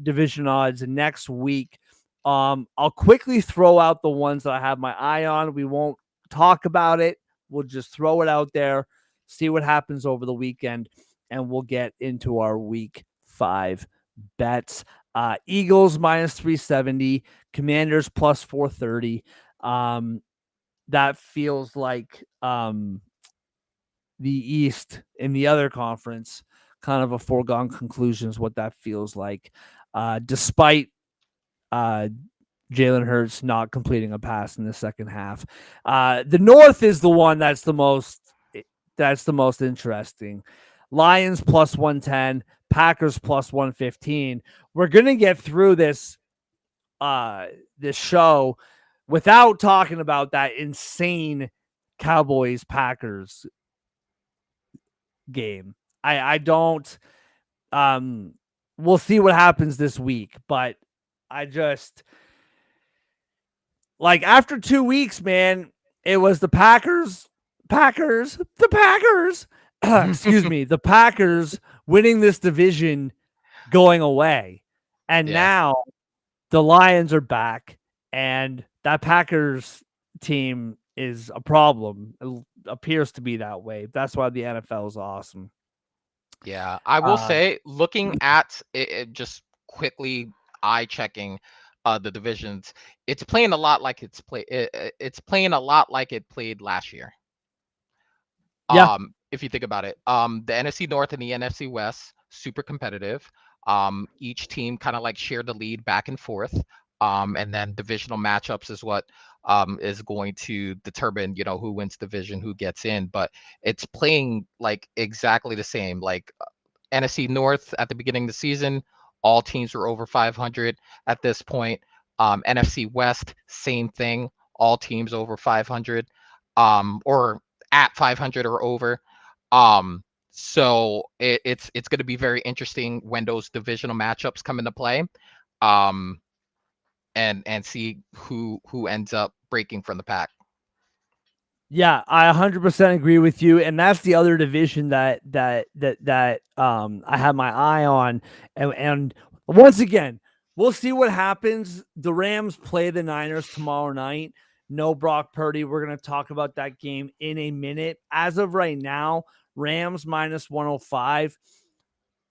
division odds next week. I'll quickly throw out the ones that I have my eye on. We won't talk about it. We'll just throw it out there, see what happens over the weekend, and we'll get into our week 5 bets. Eagles minus 370, Commanders plus 430. That feels like the East in the other conference, kind of a foregone conclusion is what that feels like. Despite Jalen Hurts not completing a pass in the second half. The North is the one that's the most interesting. Lions plus 110, Packers plus 115. We're going to get through this show without talking about that insane Cowboys Packers game. I don't we'll see what happens this week, but I just like after 2 weeks, man, it was the Packers, excuse me, the Packers winning this division going away. And Yeah. now the Lions are back and that Packers team is a problem. It appears to be that way. That's why the NFL is awesome. Yeah, I will Uh, say, looking at it, just quickly eye checking the divisions, it's playing a lot like it's playing a lot like it played last year. yeah, If you think about it, the NFC North and the NFC West, super competitive. Each team kind of like share the lead back and forth. And then divisional matchups is what is going to determine, who wins division, who gets in. But it's playing like exactly the same. Like NFC North at the beginning of the season, all teams were over 500 at this point. NFC West, same thing, all teams over 500, or at 500 or over. So it's going to be very interesting when those divisional matchups come into play, um, and see who ends up breaking from the pack. yeah, I 100% agree with you, and that's the other division that I have my eye on, and once again, we'll see what happens. The Rams play the Niners tomorrow night. No Brock Purdy. We're going to talk about that game in a minute. As of right now, Rams minus 105,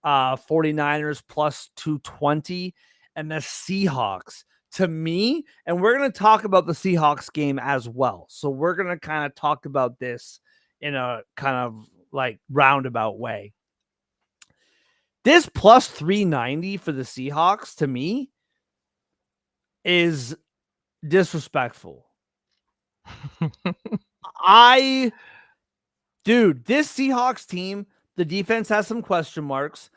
49ers plus 220, and the Seahawks. To me, and we're going to talk about the Seahawks game as well. So we're going to kind of talk about this in a kind of like roundabout way. This plus 390 for the Seahawks to me is disrespectful. This Seahawks team, the defense has some question marks.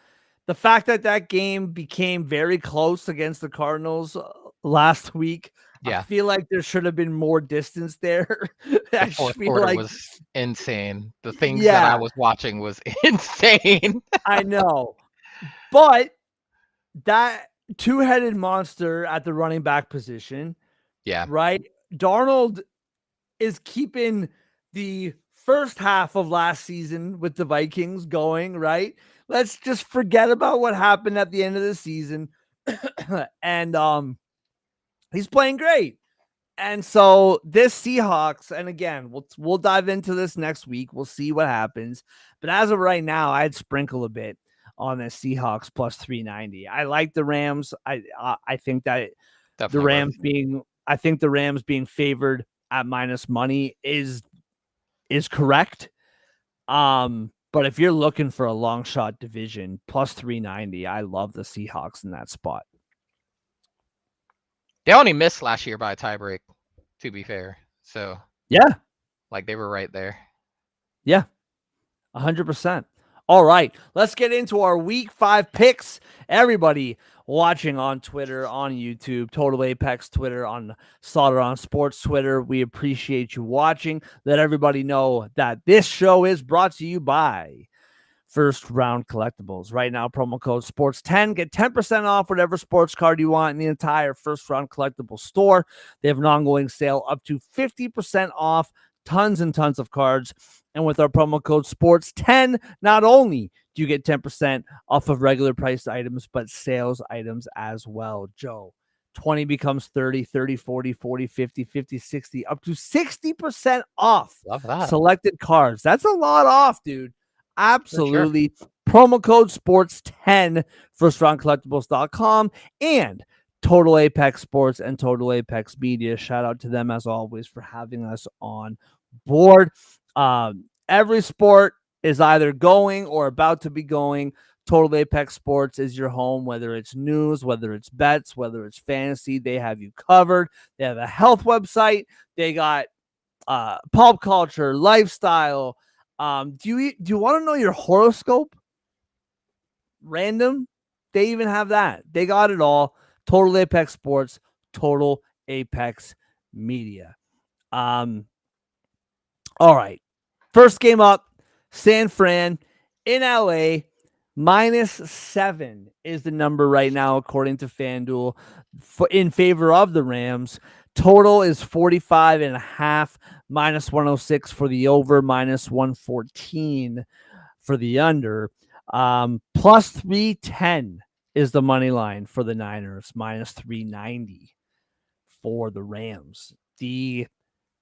The fact that game became very close against the Cardinals last week, I Yeah, feel like there should have been more distance there. the I just fourth feel quarter like, was insane. The things that I yeah, was watching was insane. I know. But that two-headed monster at the running back position, Yeah. right? Darnold is keeping the first half of last season with the Vikings going, right? Let's just forget about what happened at the end of the season. And he's playing great. And so this Seahawks, and again, we'll dive into this next week. We'll see what happens. But as of right now, I'd sprinkle a bit on the Seahawks plus 390. I like the Rams. I think that Definitely worth. the Rams being favored at minus money is correct. But if you're looking for a long shot division, plus 390, I love the Seahawks in that spot. They only missed last year by a tiebreak, to be fair. So Yeah. like they were right there. Yeah. 100%. All right, let's get into our week 5 picks. Everybody watching on Twitter, on YouTube, Total Apex Twitter, on Solder on Sports Twitter, we appreciate you watching. Let everybody know that this show is brought to you by First Round Collectibles. Right now, promo code SPORTS10. Get 10% off whatever sports card you want in the entire First Round Collectibles store. They have an ongoing sale up to 50% off, tons and tons of cards. And with our promo code SPORTS10, not only do you get 10% off of regular priced items, but sales items as well. Joe, 20 becomes 30, 30, 40, 40, 50, 50, 60, up to 60% off Love that. selected cards. That's a lot off, dude. For sure. Absolutely. Promo code SPORTS10, firstroundcollectibles.com, and Total Apex Sports and Total Apex Media. Shout out to them, as always, for having us on board. Every sport is either going or about to be going. Total Apex Sports is your home, whether it's news, whether it's bets, whether it's fantasy. They have you covered. They have a health website. They got pop culture, lifestyle. Do you want to know your horoscope? Random. They even have that. They got it all. Total Apex Sports, Total Apex Media. All right. First game up, San Fran in LA. -7 is the number right now, according to FanDuel, in favor of the Rams. Total is 45.5, -106 for the over, -114 for the under. Plus 310 is the money line for the Niners, -390 for the Rams. The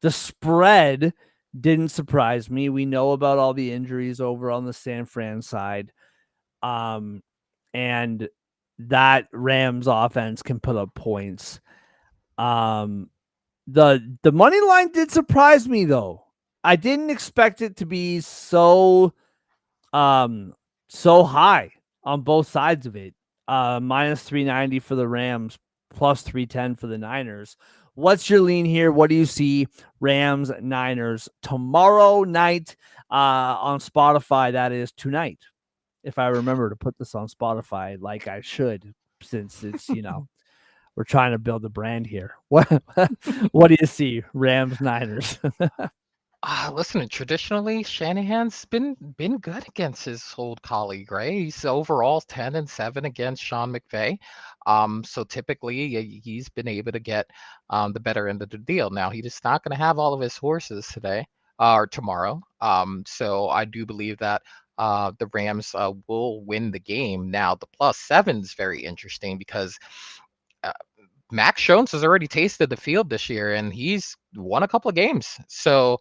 spread didn't surprise me. We know about all the injuries over on the San Fran side. And that Rams offense can put up points. The money line did surprise me though. I didn't expect it to be so high on both sides of it. -390 for the Rams, plus 310 for the Niners. What's your lean here? What do you see? Rams, Niners tomorrow night on Spotify. That is tonight. If I remember to put this on Spotify like I should, since it's, we're trying to build a brand here. What do you see? Rams, Niners. Listen, traditionally, Shanahan's been good against his old colleague, right? He's overall 10-7 against Sean McVay. So typically he's been able to get the better end of the deal. Now he is not going to have all of his horses today or tomorrow. So I do believe that the Rams will win the game. Now the +7 is very interesting because uh, Max Jones has already tasted the field this year, and he's won a couple of games. So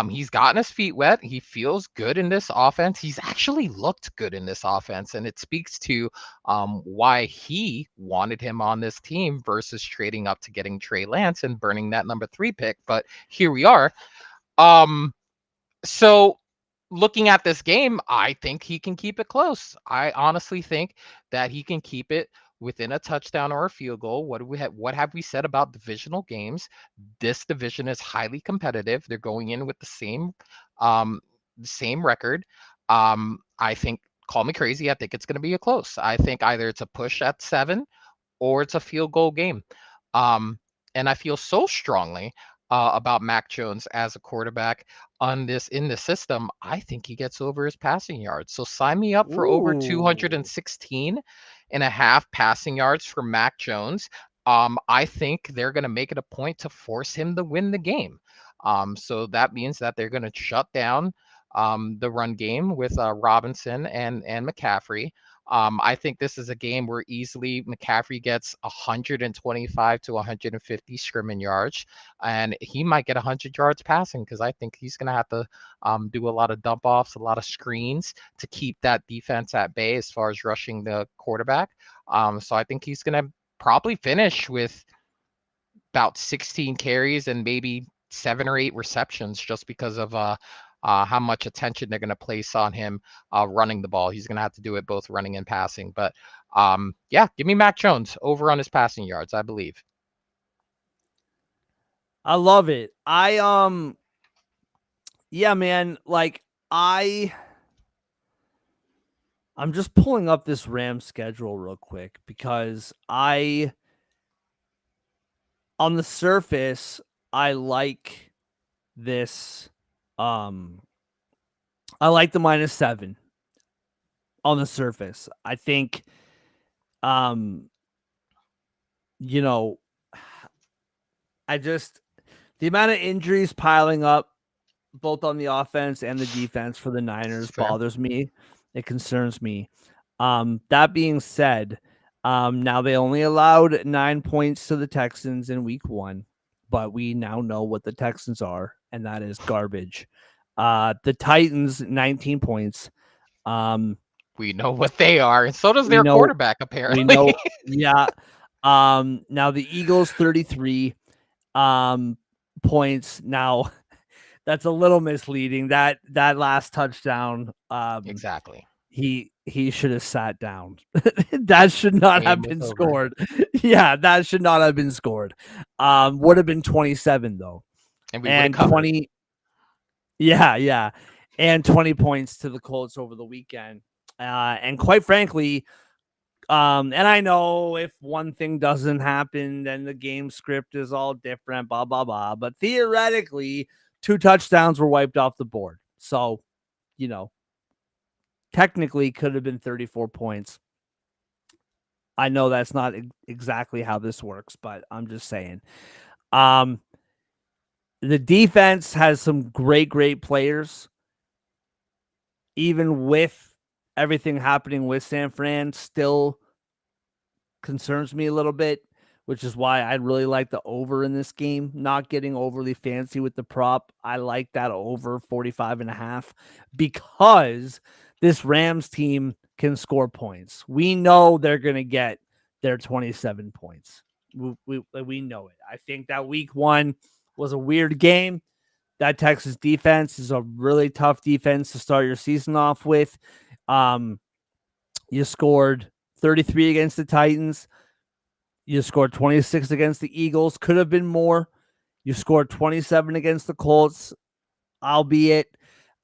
he's gotten his feet wet. He feels good in this offense. He's actually looked good in this offense, and it speaks to why he wanted him on this team versus trading up to getting Trey Lance and burning that number 3 pick. But here we are. So looking at this game, I think he can keep it close. I honestly think that he can keep it within a touchdown or a field goal. What have we said about divisional games? This division is highly competitive. They're going in with the same record. I think, call me crazy, I think it's going to be a close. I think either it's a push at 7 or it's a field goal game. Um, and I feel so strongly about Mac Jones as a quarterback in this system. I think he gets over his passing yards. So sign me up for over Ooh. 216 and a half passing yards for Mac Jones. I think they're going to make it a point to force him to win the game. So that means that they're going to shut down the run game with Robinson and McCaffrey. I think this is a game where easily McCaffrey gets 125 to 150 scrimmage yards, and he might get 100 yards passing because I think he's going to have to do a lot of dump offs, a lot of screens to keep that defense at bay as far as rushing the quarterback. So I think he's going to probably finish with about 16 carries and maybe 7 or 8 receptions just because of how much attention they're going to place on him running the ball. He's going to have to do it both running and passing. But yeah, give me Mac Jones over on his passing yards, I believe. I love it. Yeah, man, like I I'm just pulling up this Rams schedule real quick because on the surface, I like this. I like the -7 on the surface. I think, um, you know, the amount of injuries piling up both on the offense and the defense for the Niners Fair. bothers me. It concerns me. That being said, now they only allowed 9 points to the Texans in week 1, but we now know what the Texans are, and that is garbage. The Titans 19 points. We know what they are, and so does We their know quarterback, we apparently. know yeah. Now the Eagles 33 points. Now that's a little misleading. That last touchdown, Exactly. he should have sat down. That should not have Game was been over. scored. Yeah, that should not have been scored. Would have been 27 though. And we would have And covered. 20 yeah. And 20 points to the Colts over the weekend. And quite frankly, and I know if one thing doesn't happen, then the game script is all different, blah, blah, blah. But theoretically, 2 touchdowns were wiped off the board. So, technically could have been 34 points. I know that's not exactly how this works, but I'm just saying. The defense has some great players. Even with everything happening with San Fran, still concerns me a little bit, which is why I really like the over in this game, not getting overly fancy with the prop. I like that over 45.5 because this Rams team can score points. We know they're going to get their 27 points. We know it. I think that week 1 was a weird game. That Texas defense is a really tough defense to start your season off with. You scored 33 against the Titans. You scored 26 against the Eagles. Could have been more. You scored 27 against the Colts, albeit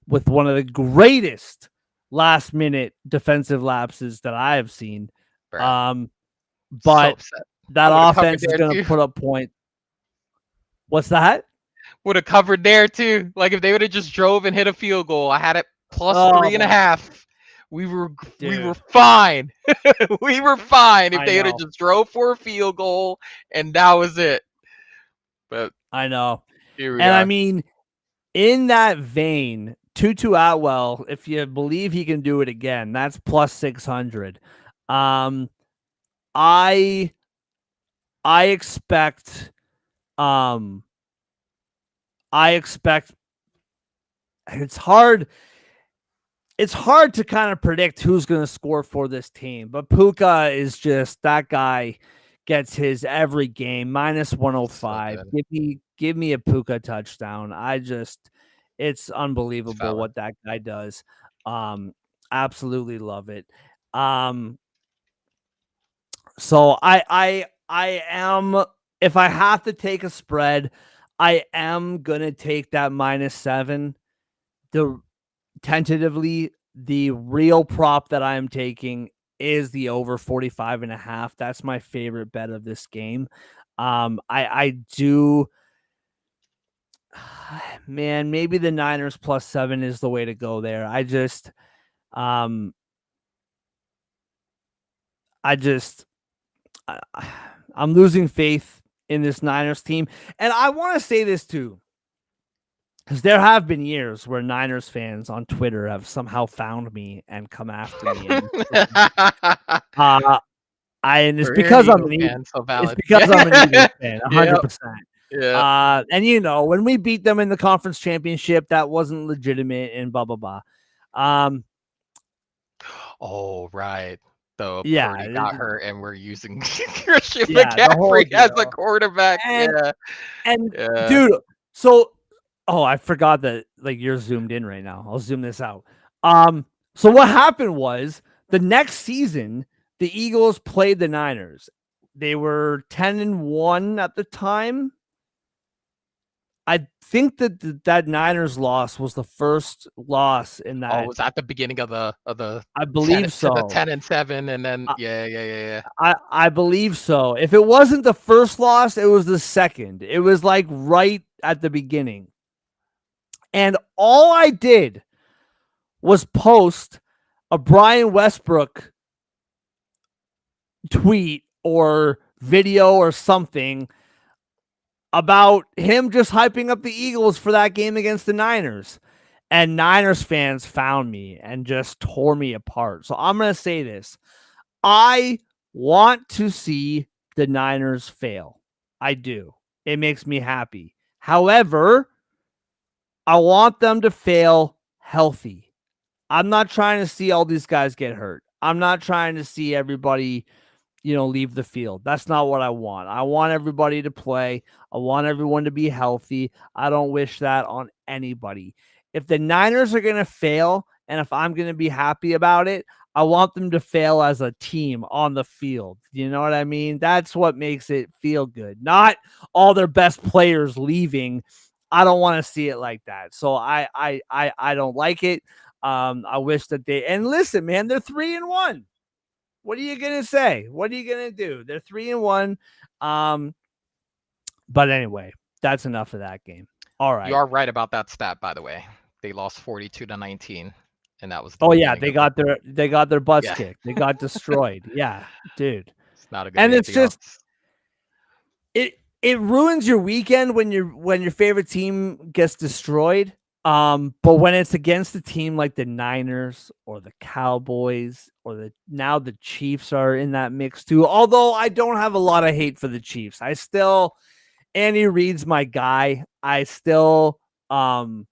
with one of the greatest last-minute defensive lapses that I have seen. Bro. So But upset. that I would have covered offense is there going to too. put up points. What's that? Would have covered there too. Like if they would have just drove and hit a field goal, I had it plus Oh, 3.5. We were dude. fine. We were fine if I they would have know. just drove for a field goal and that was it. But I know. here we And I are. mean, in that vein, Tutu Atwell, if you believe he can do it again, that's plus 600. I expect I expect it's hard to kind of predict who's going to score for this team, but Puka is just that guy gets his every game minus So 105. good. Give me a Puka touchdown. It's It's unbelievable valid. what that guy does. Absolutely love it. So I am, if I have to take a spread, I am gonna take that -7. The Tentatively, the real prop that I am taking is the over 45.5. That's my favorite bet of this game. I do, man, maybe the Niners +7 is the way to go there. Um, I just, I, I'm losing faith in this Niners team. And I want to say this too, because there have been years where Niners fans on Twitter have somehow found me and come after me. And uh, it's We're here an because Eagle fan, so it's valid. because I'm an Yeah. Eagles fan, Yep. 100%. Yeah. And when we beat them in the conference championship, that wasn't legitimate and blah blah blah. Oh, right. Though Yeah, Purdy got hurt and we're using Christian the whole McCaffrey as a deal. quarterback. And Yeah. and Yeah. dude, I forgot that you're zoomed in right now. I'll zoom this out. So what happened was the next season, the Eagles played the Niners. They were 10-1 at the time. I think that that Niners loss was the first loss in Oh, that. was that the beginning of the I 10 believe to the so. 10-7, and then yeah. I believe so. If it wasn't the first loss, it was the second. It was like right at the beginning. And all I did was post a Brian Westbrook tweet or video or something about him just hyping up the Eagles for that game against the Niners. And Niners fans found me and just tore me apart. So I'm going to say this. I want to see the Niners fail. I do. It makes me happy. However, I want them to fail healthy. I'm not trying to see all these guys get hurt. I'm not trying to see everybody, leave the field. That's not what I want. I want everybody to play. I want everyone to be healthy. I don't wish that on anybody. If the Niners are going to fail and if I'm going to be happy about it, I want them to fail as a team on the field. You know what I mean? That's what makes it feel good. Not all their best players leaving. I don't want to see it like that. So I don't like it. I wish that and listen, man, they're 3-1. What are you gonna say? What are you gonna do? They're 3-1. But anyway, that's enough of that game. All You right. are right about that stat, by the way. They lost 42-19, and that was the Oh yeah, beginning of the they got their butts yeah. kicked. They got destroyed. Yeah, dude. It's not a good And way it's to go. just it ruins your weekend when your favorite team gets destroyed. But when it's against a team like the Niners or the Cowboys or now the Chiefs are in that mix too. Although I don't have a lot of hate for the Chiefs. Andy Reid's my guy. I still love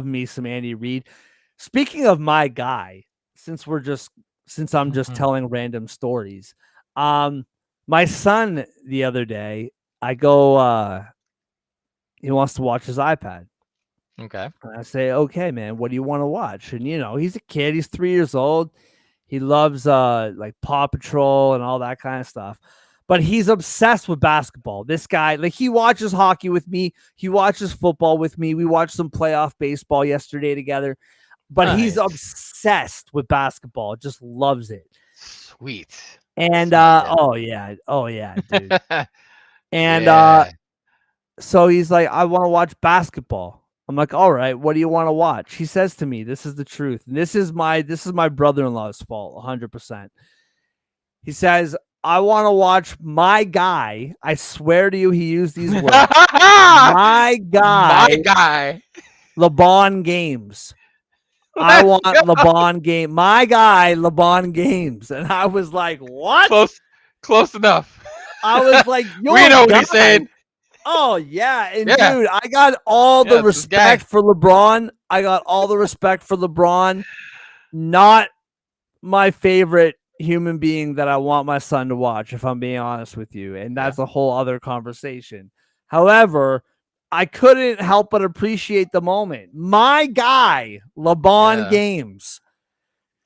me some Andy Reid. Speaking of my guy, since I'm just Mhm. telling random stories, my son the other day, I go, he wants to watch his iPad. Okay. And I say, okay, man, what do you want to watch? And he's a kid, he's 3 years old. He loves like Paw Patrol and all that kind of stuff. But he's obsessed with basketball. This guy, like he watches hockey with me, he watches football with me. We watched some playoff baseball yesterday together. But he's Nice. obsessed with basketball, just loves it. Sweet. And Sweet kid. oh yeah, dude. And Yeah. so he's like, I want to watch basketball. I'm like, all right, what do you want to watch? He says to me, this is the truth. And this is my brother-in-law's fault, 100%. He says, I want to watch my guy. I swear to you, he used these words. My My guy, guy. LeBron Games. I Let's want go. LeBron game. My guy, LeBron Games. And I was like, what? Close enough. I was like, We your know what guy. he's saying. Oh yeah, and Yeah. dude, I got all the Yeah, it's this guy. respect for LeBron. I got all the respect for LeBron. Not my favorite human being that I want my son to watch, if I'm being honest with you. And Yeah. that's a whole other conversation. However, I couldn't help but appreciate the moment. My guy, LeBron Yeah. Games.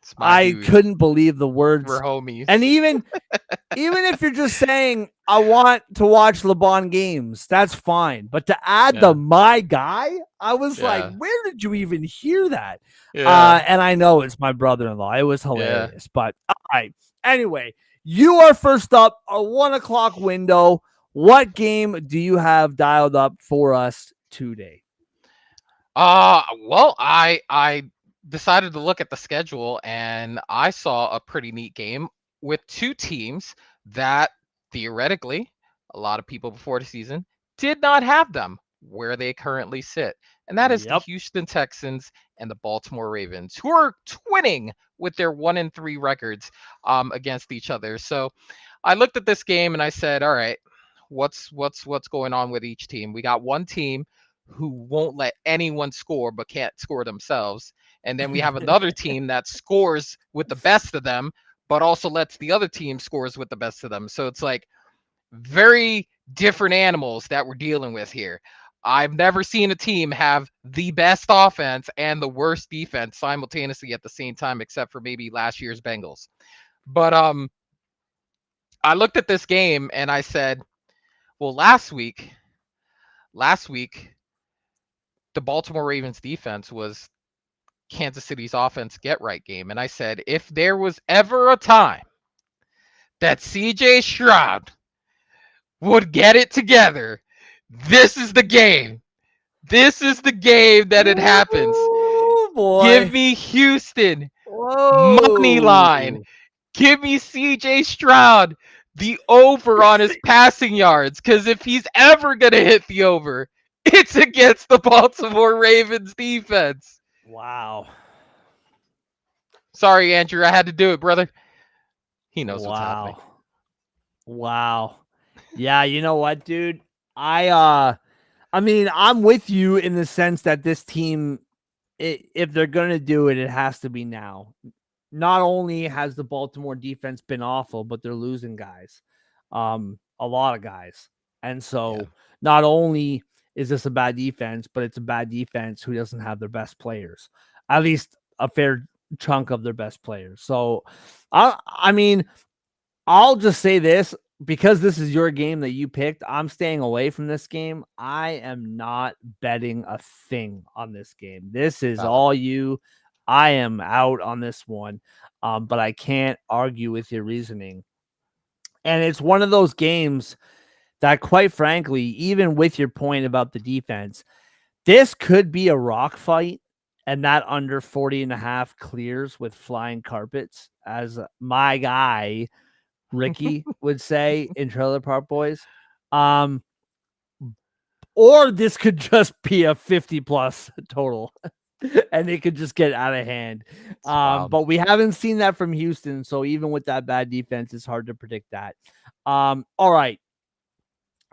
It's my I dude. couldn't believe the We're words. homies. And even if you're just saying I want to watch LeBron Games, that's fine. But to add Yeah. the my guy, I was like, Yeah. where did you even hear that? Yeah. And I know it's my brother-in-law. It was Yeah. hilarious. But all right. Anyway, you are first up, a 1 o'clock window. What game do you have dialed up for us today? Well, I decided to look at the schedule and I saw a pretty neat game with two teams that theoretically a lot of people before the season did not have them where they currently sit. And that is the Yep. Houston Texans and the Baltimore Ravens, who are twinning with their 1-3 records against each other. So I looked at this game and I said, all right, what's going on with each team? We got one team who won't let anyone score but can't score themselves. And then we have another team that scores with the best of them, but also lets the other team scores with the best of them. So it's like very different animals that we're dealing with here. I've never seen a team have the best offense and the worst defense simultaneously at the same time, except for maybe last year's Bengals. But I looked at this game and I said, Well, last week, the Baltimore Ravens defense was Kansas City's offense get right game. And I said, if there was ever a time that CJ Stroud would get it together, this is the game. This is the game that it happens. Oh Give boy. me Houston money line. Whoa. Give me CJ Stroud the over on his passing yards. Because if he's ever going to hit the over, it's against the Baltimore Ravens defense. Wow. Sorry, Andrew. I had to do it, brother. He knows what's happening. Wow. Yeah, you know what, dude? I mean, I'm with you in the sense that this team, if they're going to do it, it has to be now. Not only has the Baltimore defense been awful, but they're losing guys, a lot of guys. And so not only is this a bad defense, but it's a bad defense who doesn't have their best players, at least a fair chunk of their best players. So, I mean, I'll just say this, because this is your game that you picked, I'm staying away from this game. I am not betting a thing on this game. This is all you. I am out on this one, but I can't argue with your reasoning. And it's one of those games that, quite frankly, even with your point about the defense, this could be a rock fight, and that under 40.5 clears with flying carpets, as my guy Ricky would say in Trailer Park Boys. Or this could just be a 50 plus total and it could just get out of hand. But we haven't seen that from Houston. So even with that bad defense, it's hard to predict that. All right.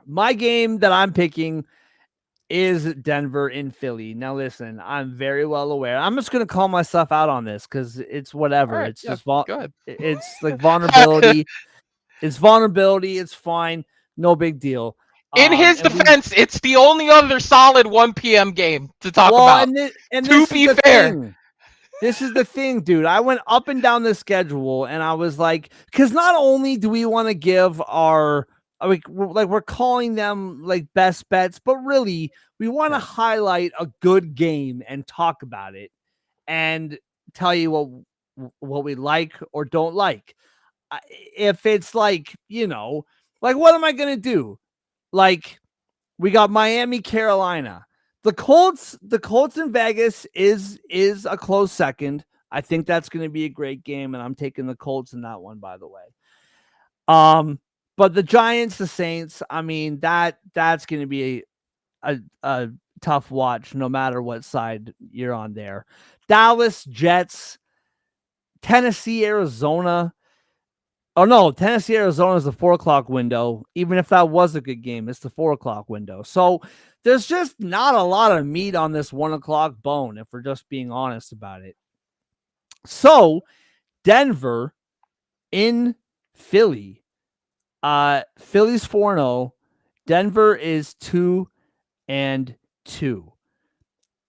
My game that I'm picking is Denver in Philly. Now, listen, I'm very well aware. I'm just going to call myself out on this because it's whatever. Right, It's yeah, just good. it's like vulnerability. It's vulnerability. It's fine. No big deal. In his defense, it's the only other solid 1 p.m. game to talk about. To be fair. This is the thing, dude. I went up and down the schedule and I was like, because not only do we want to give our, we're calling them like best bets, but really we want to highlight a good game and talk about it and tell you what we like or don't like. If it's like, like, what am I going to do? Like, we got Miami, Carolina. The Colts in Vegas is a close second. I think that's going to be a great game, and I'm taking the Colts in that one, by the way. But the Giants, the Saints, I mean, that's going to be a tough watch no matter what side you're on there. Dallas, Jets, Tennessee, Arizona. Oh, no, Tennessee, Arizona is the 4:00 window. Even if that was a good game, it's the 4:00 window. So there's just not a lot of meat on this 1:00 bone, if we're just being honest about it. So Denver in Philly. Philly's 4-0. Denver is 2-2.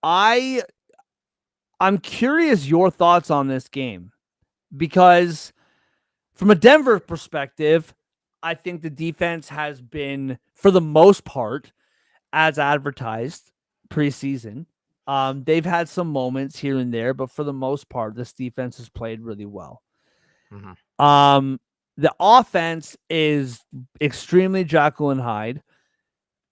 I'm curious your thoughts on this game, because from a Denver perspective, I think the defense has been, for the most part, as advertised preseason. They've had some moments here and there, but for the most part, this defense has played really well. Mm-hmm. The offense is extremely Jekyll and Hyde.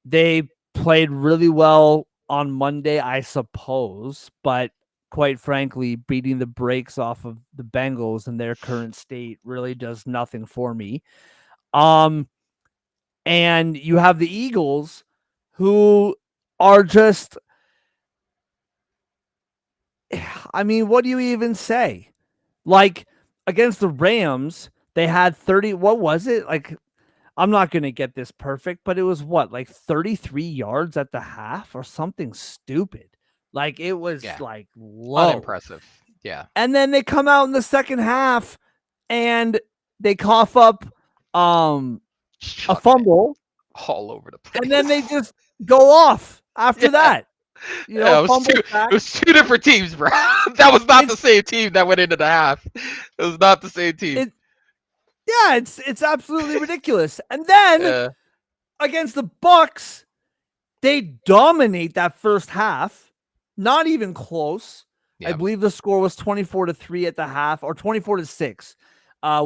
They played really well on Monday, I suppose, but quite frankly, beating the brakes off of the Bengals in their current state really does nothing for me. And you have the Eagles, who are just, I mean, what do you even say? Like, against the Rams, they had 30, what was it? Like, I'm not going to get this perfect, but it was what, like 33 yards at the half or something stupid. Like, it was like low. Unimpressive. Yeah. And then they come out in the second half and they cough up a fumble all over the place. And then they just go off after that. You know, it was two different teams, bro. That was not the same team that went into the half. It was not the same team. It's absolutely ridiculous. And then Against the Bucks, they dominate that first half. Not even close. I Yeah. believe the score was 24-3 at the half, or 24-6,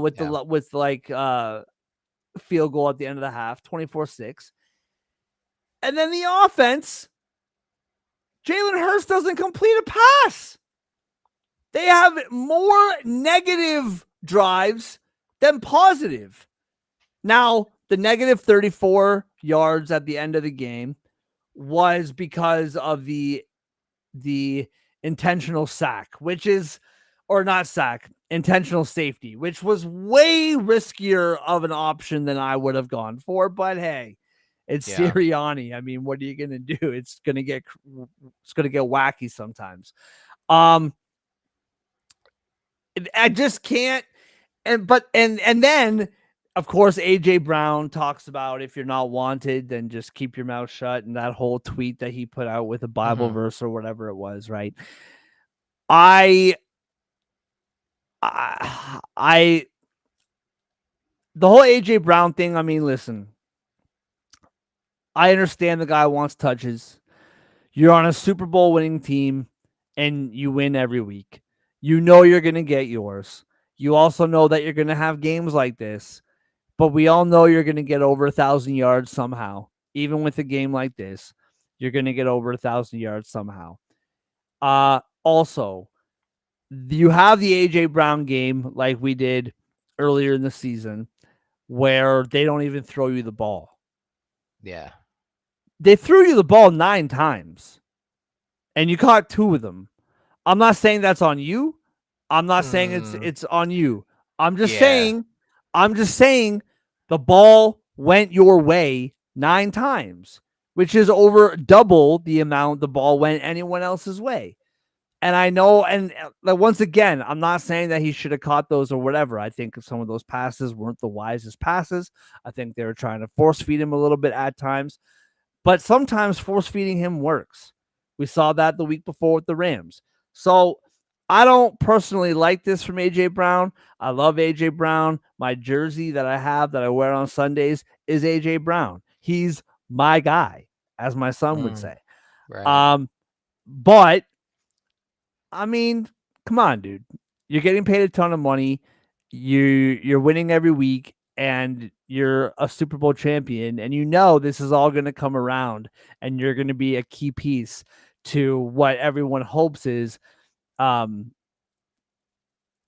with Yeah. field goal at the end of the half, 24-6. And then the offense, Jalen Hurts doesn't complete a pass. They have more negative drives than positive. Now, the negative 34 yards at the end of the game was because of the intentional sack, which is, or not sack, intentional safety, which was way riskier of an option than I would have gone for. But hey, it's Yeah. Sirianni. I mean, what are you gonna do? It's gonna get wacky sometimes. Um, I just can't. And then of course AJ Brown talks about, if you're not wanted, then just keep your mouth shut, and that whole tweet that he put out with a Bible Hmm. verse or whatever it was, right? I I the whole AJ Brown thing, I mean, listen, I understand the guy wants touches. You're on a Super Bowl winning team and you win every week. You know you're going to get yours. You also know that you're going to have games like this, but we all know you're going to get over 1,000 yards somehow. Even with a game like this, you're going to get over 1,000 yards somehow. Also, you have the AJ Brown game like we did earlier in the season, where they don't even throw you the ball. Yeah. They threw you the ball 9 times and you caught 2 of them. I'm not saying that's on you. I'm not saying Mm, it's on you. I'm just yeah. saying I'm just saying the ball went your way 9 times, which is over double the amount the ball went anyone else's way. And I know, and once again, I'm not saying that he should have caught those or whatever. I think some of those passes weren't the wisest passes. I think they were trying to force feed him a little bit at times, but sometimes force feeding him works. We saw that the week before with the Rams. So I don't personally like this from AJ Brown. I love AJ Brown. My jersey that I have that I wear on Sundays is AJ Brown. He's my guy, as my son would Mm, say. right. Um, but I mean, come on, dude. You're getting paid a ton of money. You're winning every week, and you're a Super Bowl champion, and you know this is all going to come around, and you're going to be a key piece to what everyone hopes is um,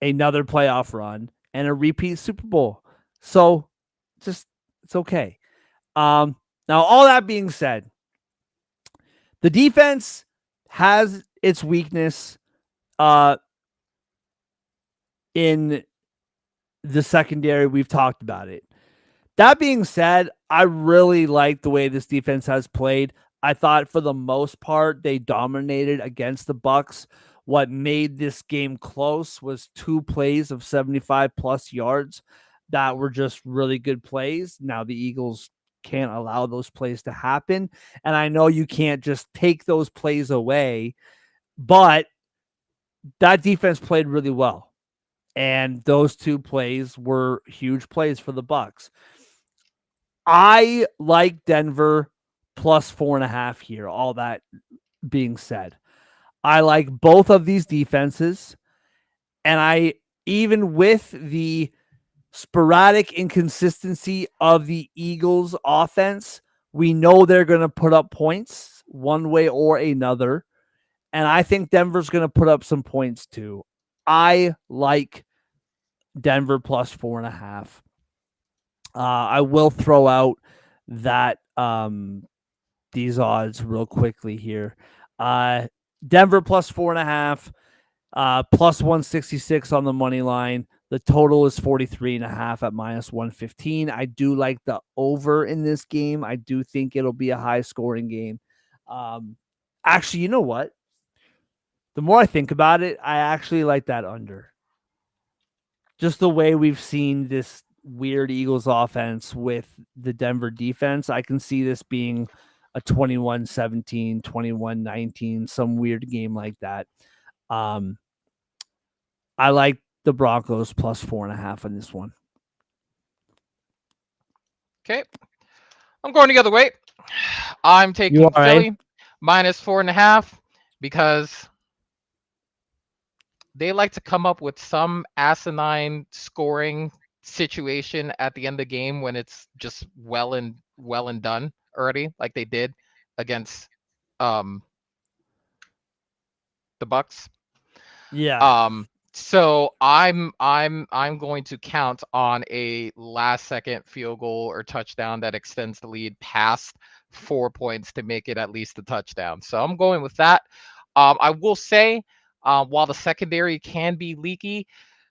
another playoff run and a repeat Super Bowl. So, just it's okay. Now, all that being said, the defense has its weakness uh, in the secondary. We've talked about it. That being said, I really like the way this defense has played. I thought for the most part they dominated against the Bucks. What made this game close was 2 plays of 75 plus yards that were just really good plays. Now the Eagles can't allow those plays to happen, and I know you can't just take those plays away, but that defense played really well. And those 2 plays were huge plays for the Bucks. I like Denver plus 4.5 here. All that being said, I like both of these defenses. And I, even with the sporadic inconsistency of the Eagles offense, we know they're going to put up points one way or another. And I think Denver's going to put up some points too. I like Denver plus 4.5. I will throw out that these odds real quickly here. Uh, Denver plus 4.5, plus 166 on the money line. The total is 43.5 at minus 115. I do like the over in this game. I do think it'll be a high scoring game. Um, Actually, you know what? The more I think about it, I actually like that under. Just the way we've seen this weird Eagles offense with the Denver defense, I can see this being a 21-17, 21-19, some weird game like that. Um, I like the Broncos plus 4.5 on this one. Okay. I'm going the other way. I'm You taking are, eh? Philly minus 4.5 because they like to come up with some asinine scoring situation at the end of the game when it's just well and done already, like they did against um the Bucks. Yeah. So I'm going to count on a last second field goal or touchdown that extends the lead past 4 points to make it at least a touchdown. So I'm going with that. I will say, while the secondary can be leaky,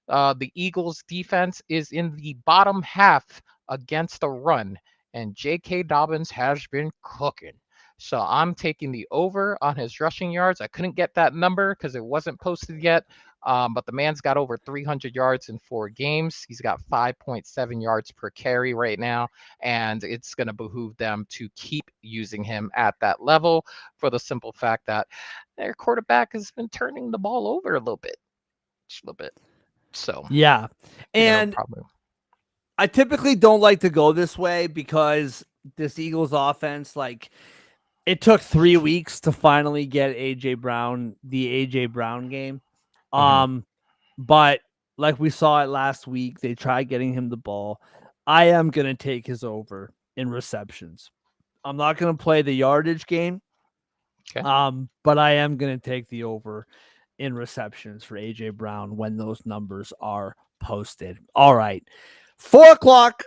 the Eagles' defense is in the bottom half against the run, and J.K. Dobbins has been cooking. So I'm taking the over on his rushing yards. I couldn't get that number because it wasn't posted yet, but the man's got over 300 yards in 4 games. He's got 5.7 yards per carry right now, and it's going to behoove them to keep using him at that level for the simple fact that their quarterback has been turning the ball over a little bit. Just a little bit. So Yeah. they're gonna And probably. I typically don't like to go this way because this Eagles offense, like, it took 3 weeks to finally get the AJ Brown game. Mhm. But like we saw it last week, they tried getting him the ball. I am gonna take his over in receptions. I'm not gonna play the yardage game. Okay. But I am gonna take the over in receptions for AJ Brown when those numbers are posted. All right. 4 o'clock.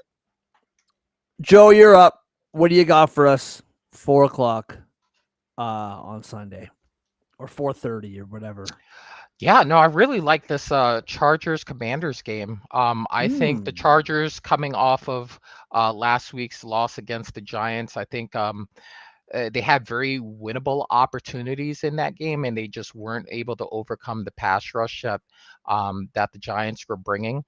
Joe, you're up. What do you got for us? 4 o'clock on Sunday. Or 4:30 or whatever. Yeah, no, I really like this Chargers Commanders game. I think the Mm. Chargers coming off of last week's loss against the Giants, I think they had very winnable opportunities in that game, and they just weren't able to overcome the pass rush that the Giants were bringing.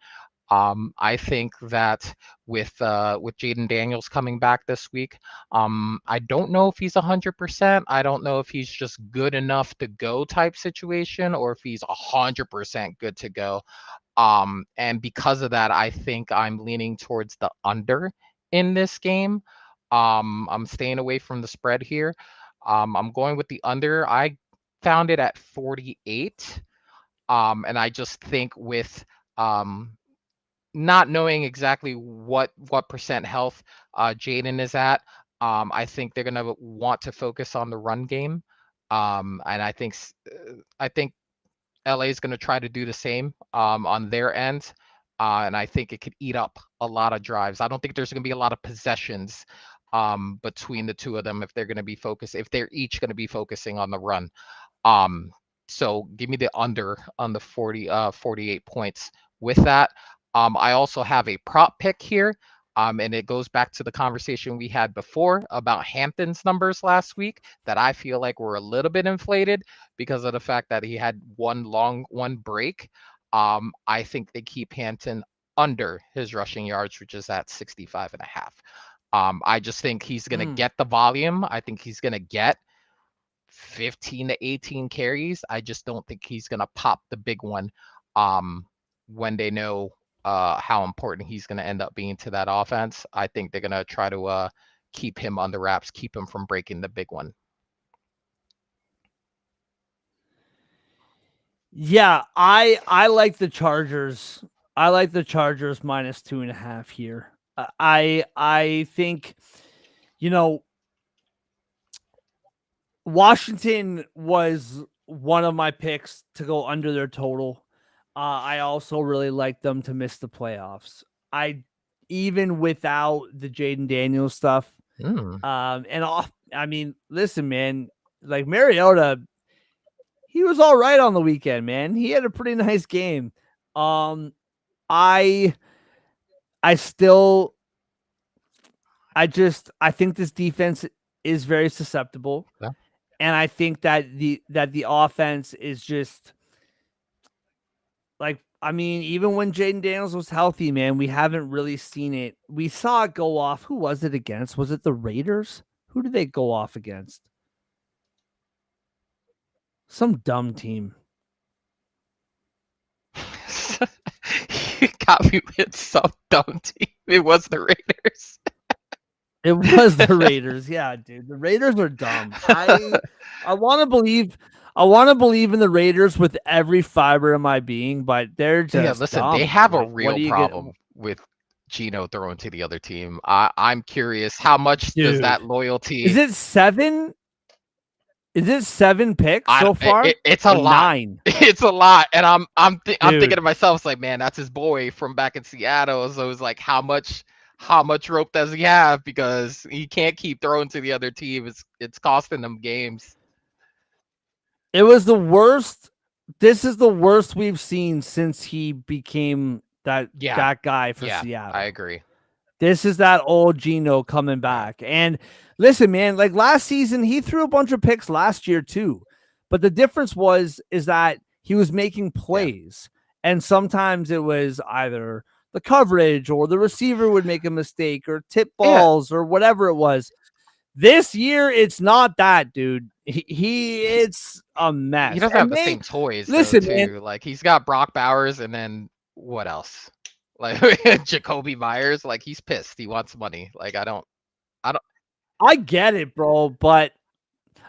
I think that with Jaden Daniels coming back this week, I don't know if he's 100%. I don't know if he's just good enough to go type situation, or if he's 100% good to go. And because of that, I think I'm leaning towards the under in this game. I'm staying away from the spread here. I'm going with the under. I found it at 48. And I just think with um, not knowing exactly what percent health Jaden is at, I think they're gonna want to focus on the run game, and I think LA is gonna try to do the same on their end, and I think it could eat up a lot of drives. I don't think there's gonna be a lot of possessions between the two of them if they're each gonna be focusing on the run. Um, so give me the under on the 48 points with that. I also have a prop pick here. And it goes back to the conversation we had before about Hampton's numbers last week that I feel like were a little bit inflated because of the fact that he had one break. I think they keep Hampton under his rushing yards, which is at 65.5. I just think he's going to Mm. get the volume. I think he's going to get 15 to 18 carries. I just don't think he's going to pop the big one when they know how important he's going to end up being to that offense. I think they're going to try to keep him under wraps, keep him from breaking the big one. Yeah, I like the Chargers. I like the Chargers minus 2.5 here. I think, you know, Washington was one of my picks to go under their total. I also really like them to miss the playoffs. I even without the Jaden Daniels stuff. Mm. And off. I mean, listen, man. Like Mariota, he was all right on the weekend, man. He had a pretty nice game. Um, I I still I think this defense is very susceptible. Yeah. And I think that the offense is just like, I mean, even when Jaden Daniels was healthy, man, we haven't really seen it. We saw it go off. Who was it against? Was it the Raiders? Who did they go off against? Some dumb team. You got me with some dumb team. It was the Raiders. It was the Raiders. Yeah, dude. The Raiders are dumb. I want to believe in the Raiders with every fiber of my being, but they're Yeah, just listen, they dumb. have a Like, what real do you get, problem with Gino throwing to the other team. I'm curious, how much does that dude? Is loyalty? it 7? Is it 7 picks I so far it's a or lot. 9? It's a lot, and I'm thinking Dude, to myself, it's like, man, that's his boy from back in Seattle. So it's like, how much rope does he have? Because he can't keep throwing to the other team. It's costing them games. it was the worst. This is the worst we've seen since he became that Yeah, guy for yeah, I Seattle. agree. This is that old Geno coming Yeah, back. And listen, man, like last season, he threw a bunch of picks last year too. But the difference is that he was making yeah, plays. And sometimes it was either the coverage or the receiver would make a mistake or tip yeah. balls or whatever it was. This year, it's not that, dude. It's a He mess. doesn't have And the they same toys though, listen, man. too. Like he's got Brock Bowers, and then what else? Like Jacoby Myers. Like he's pissed. He wants money. Like I don't. I get it, bro, but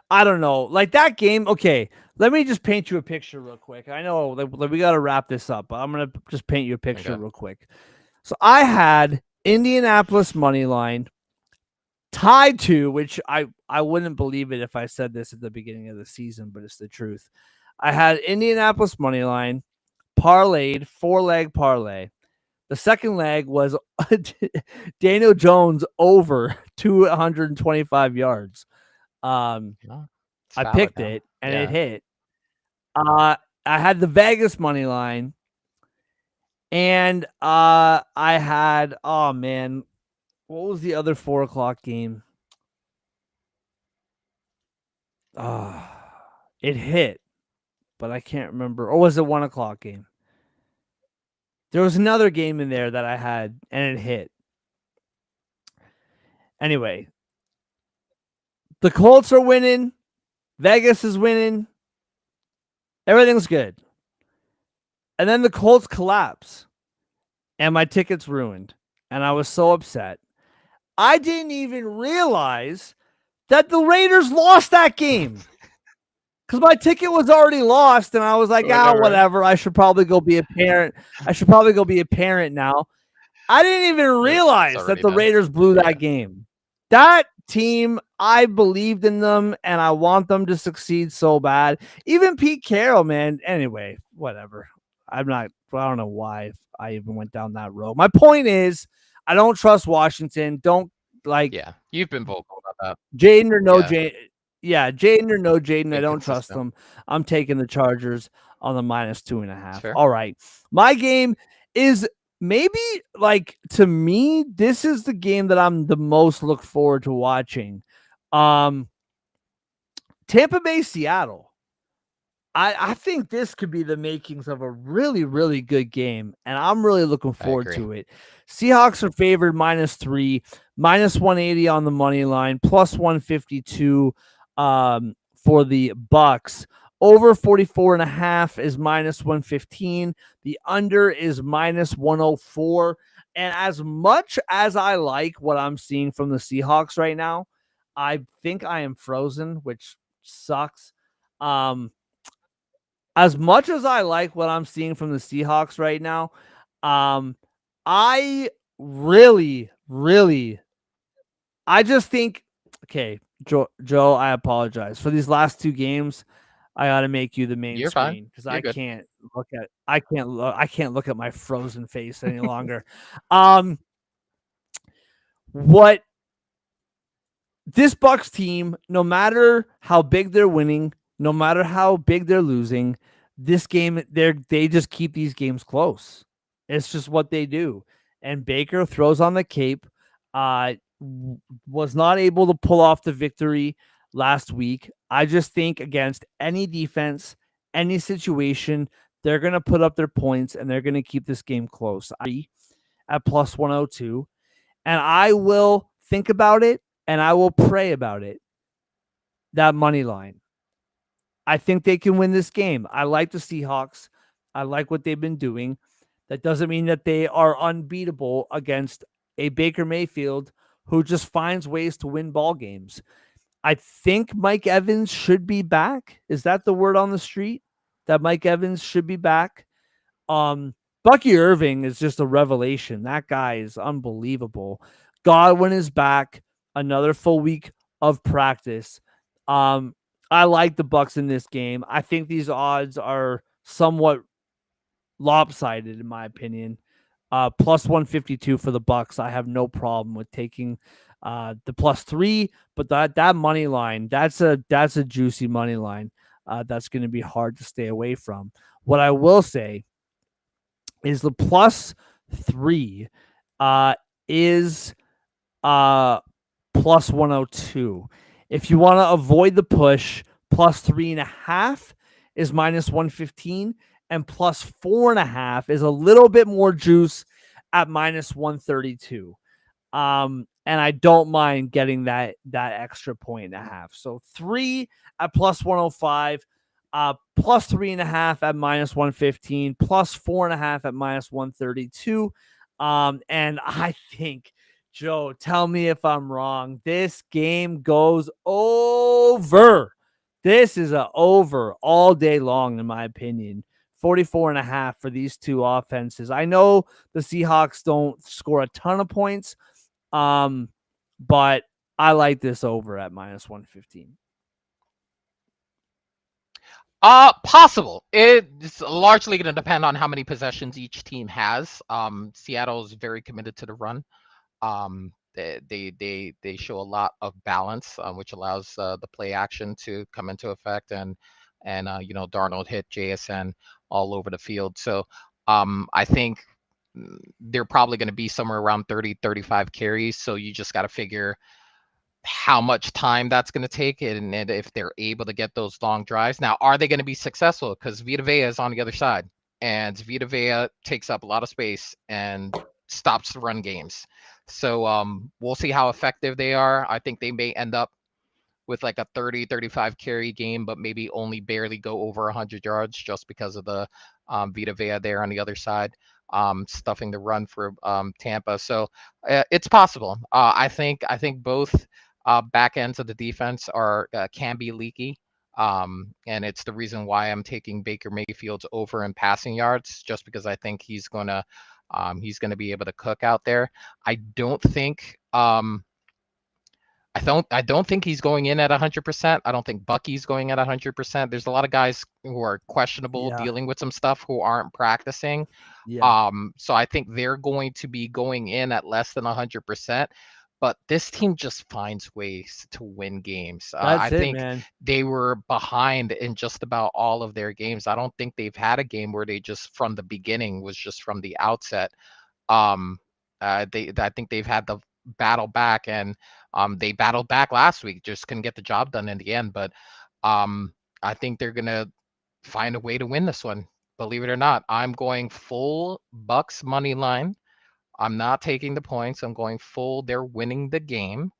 I don't know. Like that game, okay. Let me just paint you a picture real quick. I know that we got to wrap this up, but I'm going to just paint you a picture Okay. real quick. So I had Indianapolis money line tied to, which I wouldn't believe it if I said this at the beginning of the season, but it's the truth. I had Indianapolis money line parlayed, 4-leg parlay. The second leg was Daniel Jones over 225 yards. No, it's I valid picked now. it and it Yeah. hit. I had the Vegas money line, and I had, oh man, what was the other 4 o'clock game? It hit, but I can't remember. Or was it 1 o'clock game? There was another game in there that I had, and it hit. Anyway, the Colts are winning. Vegas is winning. Everything's good. And then the Colts collapse, and my ticket's ruined. And I was so upset. I didn't even realize that the Raiders lost that game because my ticket was already lost. And I was like, Whatever. whatever. I should probably go be a parent. I should probably go be a parent now. I didn't even It's realize that already the done. Raiders blew Yeah. that game. That team, I believed in them and I want them to succeed so bad. Even Pete Carroll, man. Anyway, whatever. I don't know why I even went down that road. My point is, I don't trust Washington. Don't like Yeah. You've been vocal about that. Jaden or no Yeah. Jaden. Yeah, Jaden or no Jaden. I don't trust Inconsistent. them. I'm taking the Chargers on the It's -2.5. fair. All right. My game is maybe like to me, this is the game that I'm the most look forward to watching. Um Tampa Bay, Seattle. I think this could be the makings of a really, really good game, and I'm really looking I forward agree. to it. Seahawks are favored -3, -180 on the money line, +152 for the Bucks. Over 44.5 is -115. The under is -104. And as much as I like what I'm seeing from the Seahawks right now, I think I am frozen, which sucks. Um, as much as I like what I'm seeing from the Seahawks right now, um, I really, really, I just think, okay, Joe, I apologize for these last 2 games. I got to make you the main You're fine. screen because You're good. I can't look at my frozen face any longer. Um, what this Bucks team, no matter how big they're winning, no matter how big they're losing, this game they just keep these games close. It's just what they do. And Baker throws on the cape. Was not able to pull off the victory last week. I just think against any defense, any situation, they're going to put up their points and they're going to keep this game close. At +102, and I will think about it and I will pray about it. That money line. I think they can win this game. I like the Seahawks. I like what they've been doing. That doesn't mean that they are unbeatable against a Baker Mayfield who just finds ways to win ball games. I think Mike Evans should be back. Is that the word on the street? That Mike Evans should be back? Bucky Irving is just a revelation. That guy is unbelievable. Godwin is back. Another full week of practice. Um, I like the Bucks in this game. I think these odds are somewhat lopsided, in my opinion. Plus 152 for the Bucks. I have no problem with taking the +3, but that money line, that's a juicy money line. That's going to be hard to stay away from. What I will say is the +3 is plus 102. If you want to avoid the push, +3.5 is minus 115, and +4.5 is a little bit more juice at minus 132. And I don't mind getting that extra 1.5. So 3 at plus 105, +3.5 at minus 115, +4.5 at minus 132. And I think, Joe, tell me if I'm wrong. This game goes over. This is a over all day long, in my opinion. 44.5 for these two offenses. I know the Seahawks don't score a ton of points, but I like this over at minus 115. Possible. It's largely going to depend on how many possessions each team has. Seattle is very committed to the run. They show a lot of balance, which allows the play action to come into effect, and Darnold hit JSN all over the field. So I think they're probably going to be somewhere around 30-35 carries. So you just got to figure how much time that's going to take, and if they're able to get those long drives. Now, are they going to be successful? Because Vita Vea is on the other side, and Vita Vea takes up a lot of space and stops the run games. So we'll see how effective they are. I think they may end up with like a 30-35 carry game, but maybe only barely go over 100 yards just because of the Vita Vea there on the other side, stuffing the run for Tampa. So it's possible. I think both back ends of the defense can be leaky. And it's the reason why I'm taking Baker Mayfield's over in passing yards, just because I think he's gonna be able to cook out there. I don't think I don't think he's going in at 100%. I don't think Bucky's going at 100%. There's a lot of guys who are questionable, Yeah. dealing with some stuff, who aren't practicing. Yeah. So I think they're going to be going in at less than 100%. But this team just finds ways to win games. I That's it, think man. they were behind in just about all of their games. I don't think they've had a game where they just from the beginning was just from the outset. Um, I think they've had the battle back, and they battled back last week, just couldn't get the job done in the end. But I think they're gonna find a way to win this one. Believe it or not, I'm going full Bucks money line. I'm not taking the points. I'm going full. They're winning the game.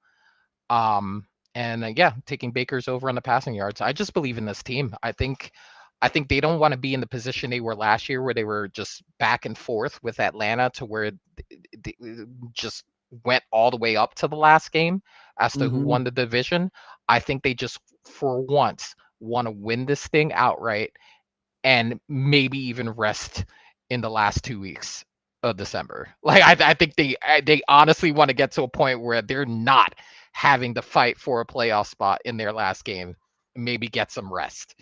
Um, and yeah, taking Baker's over on the passing yards. I just believe in this team. I think they don't want to be in the position they were last year, where they were just back and forth with Atlanta, to where they just went all the way up to the last game as to who Mm-hmm. won the division. I think they just, for once, want to win this thing outright, and maybe even rest in the last 2 weeks of December. Like I think they honestly want to get to a point where they're not having to fight for a playoff spot in their last game. Maybe get some rest.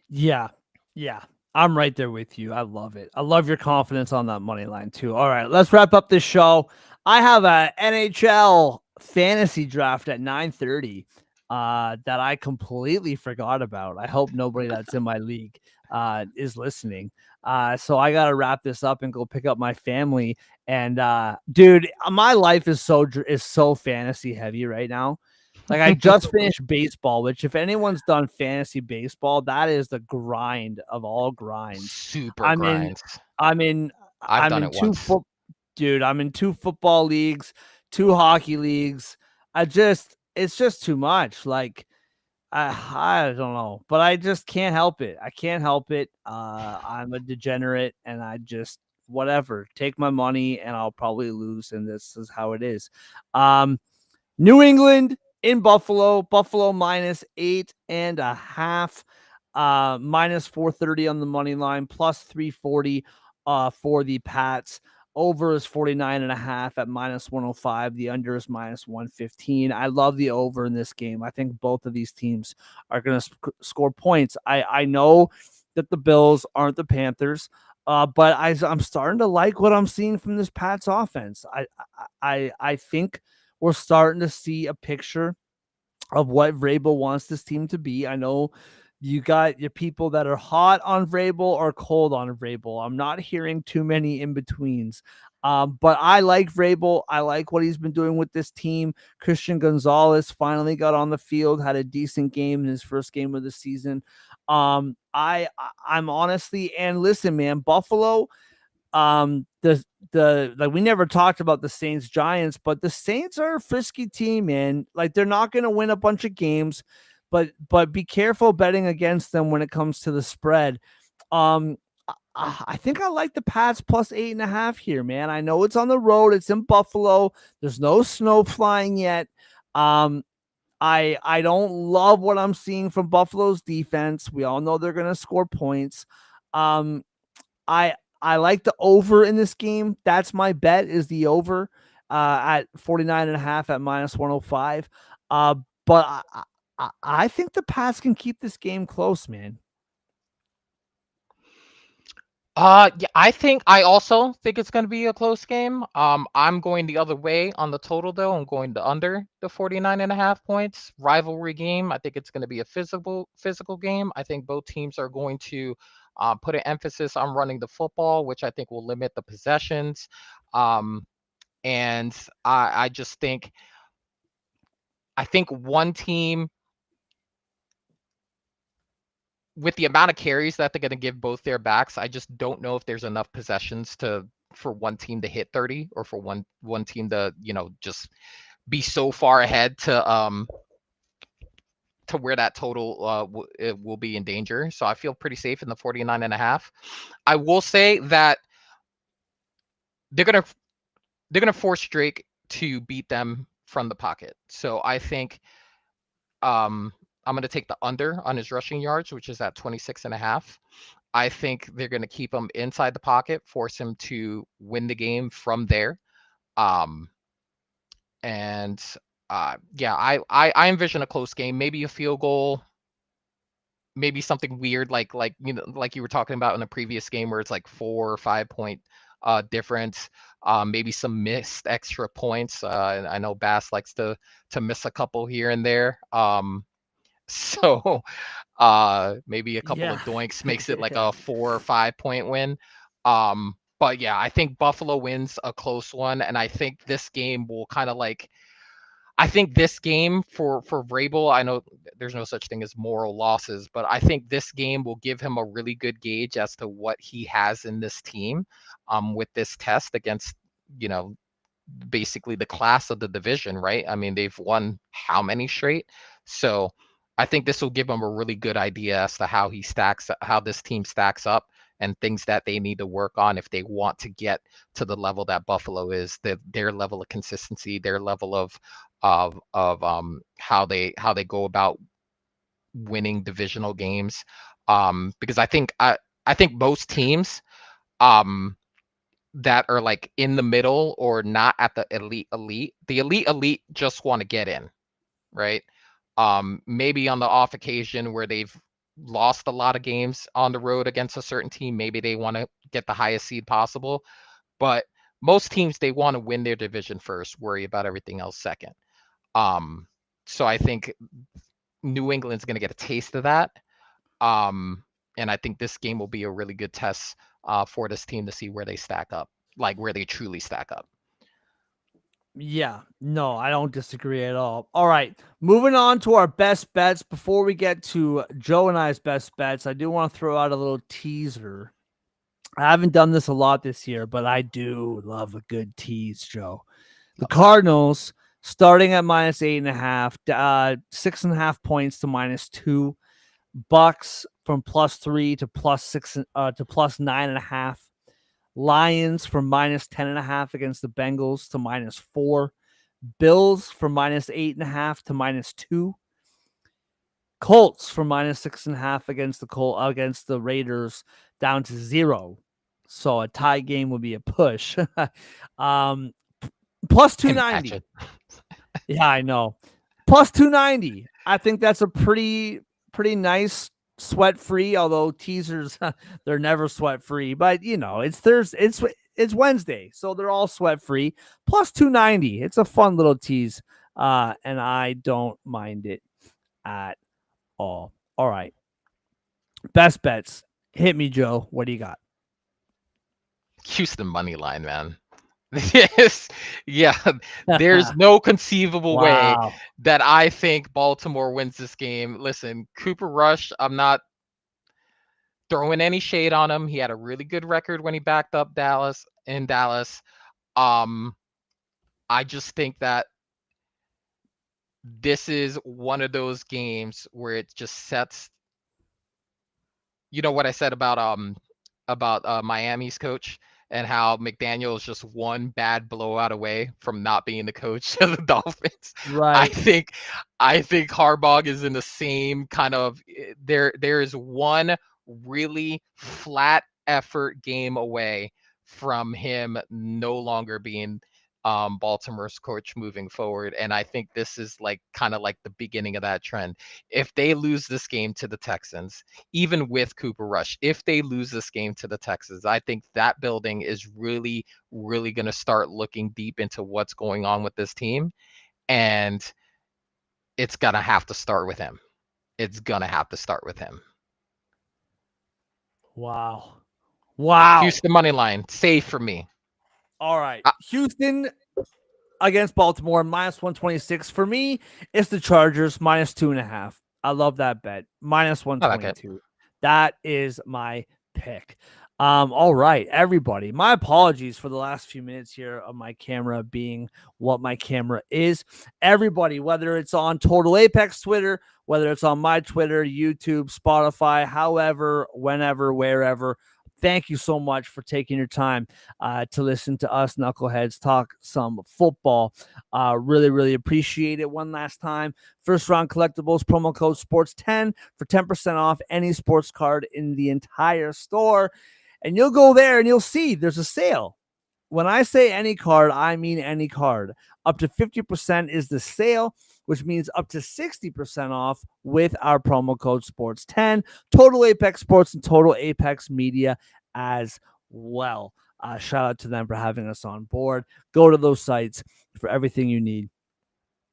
Yeah. Yeah. I'm right there with you. I love it. I love your confidence on that money line too. All right, let's wrap up this show. I have a NHL fantasy draft at 9:30 that I completely forgot about. I hope nobody that's in my league is listening. So I got to wrap this up and go pick up my family. And dude, my life is so fantasy heavy right now. Like I just finished baseball, which if anyone's done fantasy baseball, that is the grind of all grinds. Super I'm in grinds. I'm in I've I'm done in it once. dude, I'm in 2 football leagues, 2 hockey leagues. It's just too much. Like I don't know, but I just can't help it. I can't help it. I'm a degenerate, and whatever. Take my money, and I'll probably lose, and this is how it is. New England in Buffalo. Buffalo -8.5. -430 on the money line, +340 for the Pats. Over is 49.5 at -105. The under is -115. I love the over in this game. I think both of these teams are going to score points. I know that the Bills aren't the Panthers, but I'm starting to like what I'm seeing from this Pats offense. I think we're starting to see a picture of what Vrabel wants this team to be. I know you got your people that are hot on Vrabel or cold on Vrabel. I'm not hearing too many in betweens. But I like Vrabel. I like what he's been doing with this team. Christian Gonzalez finally got on the field, had a decent game in his first game of the season. I'm honestly, and listen, man, Buffalo, the like, we never talked about the Saints Giants, but the Saints are a frisky team, man. Like, they're not going to win a bunch of games, but be careful betting against them when it comes to the spread. I think I like the Pats +8.5 here, man. I know it's on the road, it's in Buffalo, there's no snow flying yet. I don't love what I'm seeing from Buffalo's defense. We all know they're going to score points. I I like the over in this game. That's my bet, is the over at 49.5 at -105. But I think the Pats can keep this game close, man. Yeah, I also think it's going to be a close game. I'm going the other way on the total though. I'm going to under the 49.5 points. Rivalry game. I think it's going to be a physical game. I think both teams are going to put an emphasis on running the football, which I think will limit the possessions. Um, and I just think one team, with the amount of carries that they're going to give both their backs, I just don't know if there's enough possessions for one team to hit 30, or for one team to, just be so far ahead to where that total it will be in danger. So I feel pretty safe in the 49.5. I will say that they're gonna force Drake to beat them from the pocket. So I think I'm going to take the under on his rushing yards, which is at 26.5. I think they're going to keep him inside the pocket, force him to win the game from there. Um, and yeah, I envision a close game, maybe a field goal, maybe something weird like like you were talking about in the previous game where it's like 4 or 5 point difference. Maybe some missed extra points. I know Bass likes to miss a couple here and there. So maybe a couple Yeah. of doinks makes it like Yeah. a 4 or 5 point win. But yeah, I think Buffalo wins a close one, and I think this game will kind of like, I think this game for Vrabel, I know there's no such thing as moral losses, but I think this game will give him a really good gauge as to what he has in this team, with this test against, you know, basically the class of the division, right? I mean, they've won how many straight? So I think this will give them a really good idea as to how this team stacks up, and things that they need to work on if they want to get to the level that Buffalo is, their level of consistency, their level of how they go about winning divisional games. Because I think most teams um that are like in the middle or not at the elite, the elite just want to get in, right? Maybe on the off occasion where they've lost a lot of games on the road against a certain team, maybe they want to get the highest seed possible. But most teams, they want to win their division first, worry about everything else second. Um, so I think New England's going to get a taste of that. Um, and I think this game will be a really good test for this team to see where they stack up, like where they truly stack up. Yeah, no, I don't disagree at all. All right, moving on to our best bets. Before we get to Joe and I's best bets, I do want to throw out a little teaser. I haven't done this a lot this year, but I do love a good tease, Joe. The Cardinals starting at -8.5, 6.5 points to -2. Bucks from +3 to +6 to +9.5. Lions from -10.5 against the Bengals to -4. Bills from -8.5 to -2. Colts from -6.5 against the Raiders down to 0. So a tie game would be a push. Plus 290. Imagine. Yeah, I know. Plus 290. I think that's a pretty nice sweat free, although teasers they're never sweat free, but it's Wednesday, so they're all sweat free. Plus 290. It's a fun little tease. And I don't mind it at all. All right. Best bets. Hit me, Joe. What do you got? Houston money line, man. Yes, yeah. There's no conceivable way Wow. that I think Baltimore wins this game. Listen, Cooper Rush, I'm not throwing any shade on him. He had a really good record when he backed up Dallas. I just think that this is one of those games where it just sets, you know what I said about Miami's coach and how McDaniel is just one bad blowout away from not being the coach of the Dolphins. I Right. think Harbaugh is in the same kind of, there is one really flat effort game away from him no longer being Baltimore's coach moving forward. And I think this is like kind of like the beginning of that trend. If they lose this game to the Texans, even with Cooper Rush, if they lose this game to the Texans, I think that building is really, really going to start looking deep into what's going on with this team. And it's going to have to start with him. It's going to have to start with him. Wow. Houston money line, safe for me. All right. Houston against Baltimore, -126. For me, it's the Chargers, -2.5. I love that bet. -122. That is my pick. All right, everybody. My apologies for the last few minutes here of my camera being what my camera is. Everybody, whether it's on Total Apex Twitter, whether it's on my Twitter, YouTube, Spotify, however, whenever, wherever, thank you so much for taking your time to listen to us knuckleheads talk some football. Really, really appreciate it. One last time, First Round Collectibles, promo code SPORTS10 for 10% off any sports card in the entire store. And you'll go there and you'll see there's a sale. When I say any card, I mean any card. Up to 50% is the sale, which means up to 60% off with our promo code SPORTS10. Total Apex Sports and Total Apex Media as well. Shout out to them for having us on board. Go to those sites for everything you need.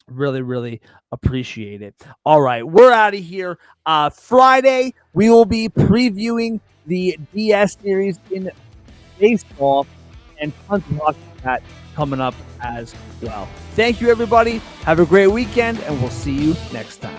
Really, really appreciate it. All right, we're out of here. Friday, we will be previewing the DS series in baseball and tons of hockey that coming up as well. Thank you, everybody. Have a great weekend, and we'll see you next time.